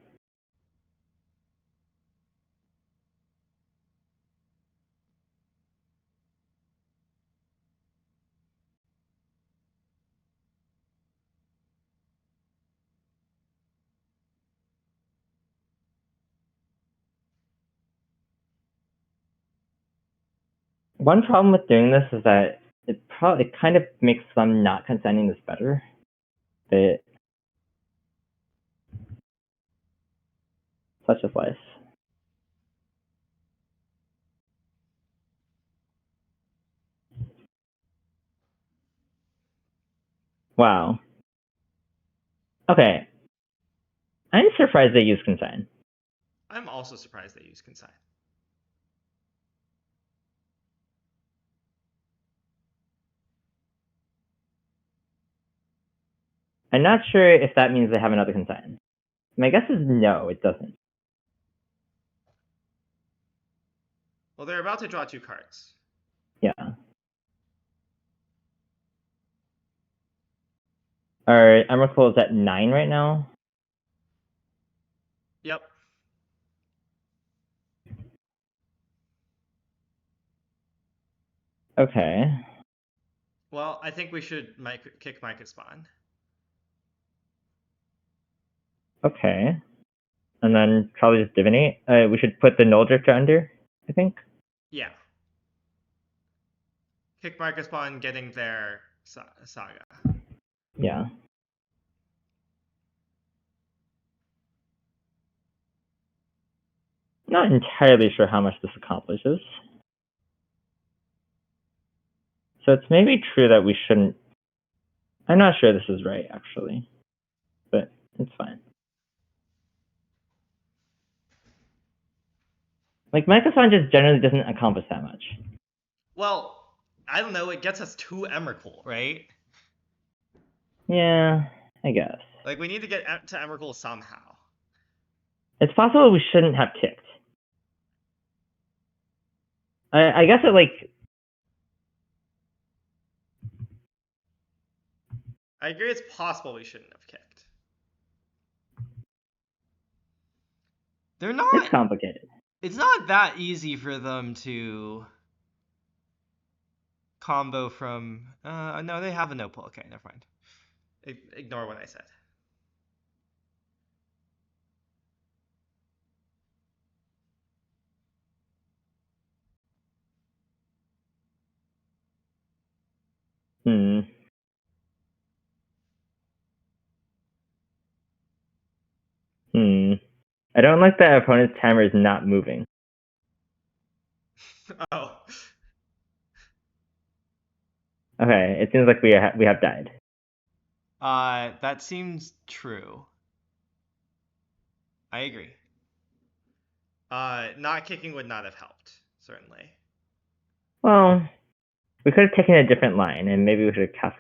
One problem with doing this is that it kind of makes them not consenting this better. But such is life. Wow. Okay. I'm surprised they use consign. I'm also surprised they use consign. I'm not sure if that means they have another consign. My guess is no, it doesn't. Well, they're about to draw 2 cards. Yeah. Our Emrakul is at 9 right now. Yep. Okay. Well, I think we should kick Micah Spawn. Okay. And then probably just divinate. We should put the Null Drifter under, I think. Yeah. Kick Micah Spawn, getting their saga. Yeah. Not entirely sure how much this accomplishes. So it's maybe true that we shouldn't. I'm not sure this is right, actually. But it's fine. Like, Microsoft just generally doesn't accomplish that much. Well, I don't know. It gets us 2 Emrakul, right? Yeah, I guess. Like, we need to get to Emrakul somehow. It's possible we shouldn't have kicked. I guess it, like... I agree it's possible we shouldn't have kicked. They're not... It's complicated. It's not that easy for them to combo from... no, they have a no pull. Okay, never mind. Ignore what I said. I don't like that opponent's timer is not moving. Oh. Okay, it seems like we have died. That seems true. I agree. Not kicking would not have helped, certainly. Well, we could have taken a different line, and maybe we should have cast.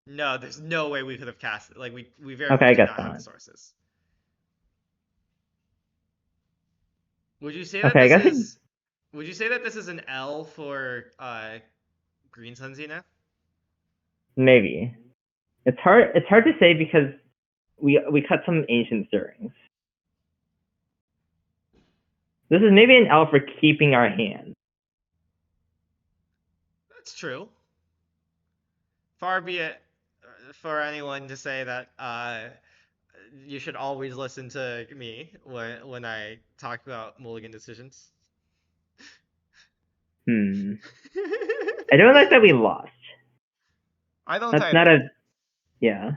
No, there's no way we could have cast it. Like, we very Okay, much I do guess not have not. the sources. Would you say that Okay, I guess Would you say that this is an L for Green Sun Zenith? maybe. It's hard to say because we cut some ancient stirrings. This is maybe an L for keeping our hand. That's true. Far be it for anyone to say that you should always listen to me when I talk about mulligan decisions. I don't like that we lost. I don't. That's not a. Yeah.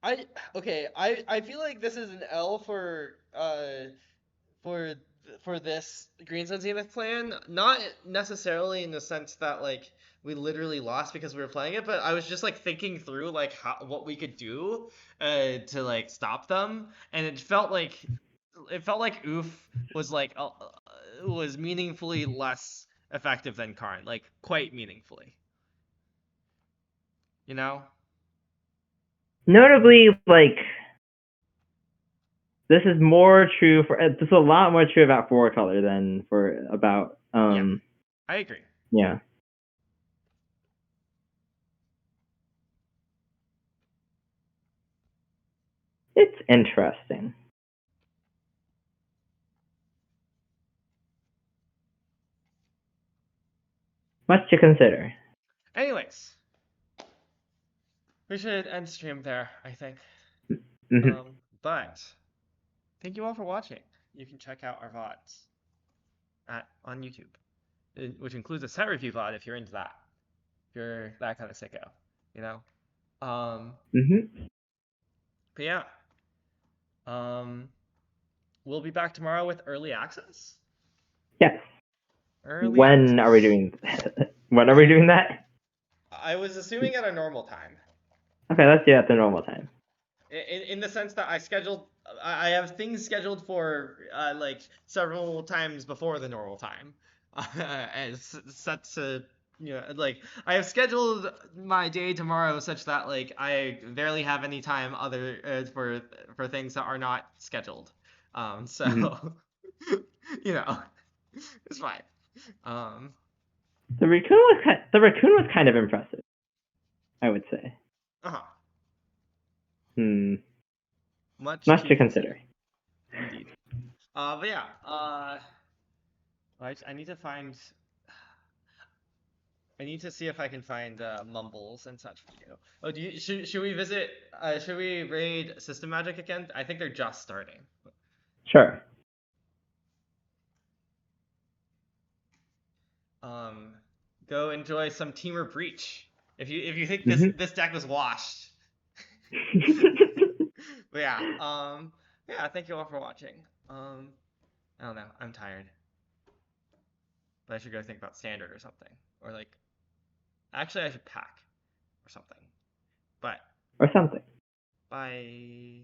I feel like this is an L for this Green Sun Zenith plan, not necessarily in the sense that like we literally lost because we were playing it, but I was just like thinking through like what we could do to like stop them, and it felt like Oof was like was meaningfully less effective than Karn, like quite meaningfully. You know? Notably, like, this is more true for. This is a lot more true about 4-color than for about. Yeah, I agree. Yeah. It's interesting. Much to consider. Anyways, we should end stream there, I think. But thank you all for watching. You can check out our VODs on YouTube, which includes a set review VOD if you're into that. If you're that kind of sicko, you know. But yeah, we'll be back tomorrow with early access. Yes. When are we doing? When are we doing that? I was assuming at a normal time. Okay, let's do it at the normal time. In the sense that I have things scheduled for like several times before the normal time. and set to like I have scheduled my day tomorrow such that like I barely have any time other for things that are not scheduled. Mhm. So you know, it's fine. Um, The raccoon was kind of impressive, I would say. uh-huh. Hmm. Much Much to to consider, consider. indeed. But yeah, I need to find. I need to see if I can find mumbles and such for you. Oh, should we visit? Should we raid System Magic again? I think they're just starting. Sure. Um, Go enjoy some Teamer Breach. If you think Hmm. this deck was washed. But yeah, yeah. Thank you all for watching. I don't know. I'm tired, but I should go think about standard or something, or like actually I should pack or something. But Or something. bye.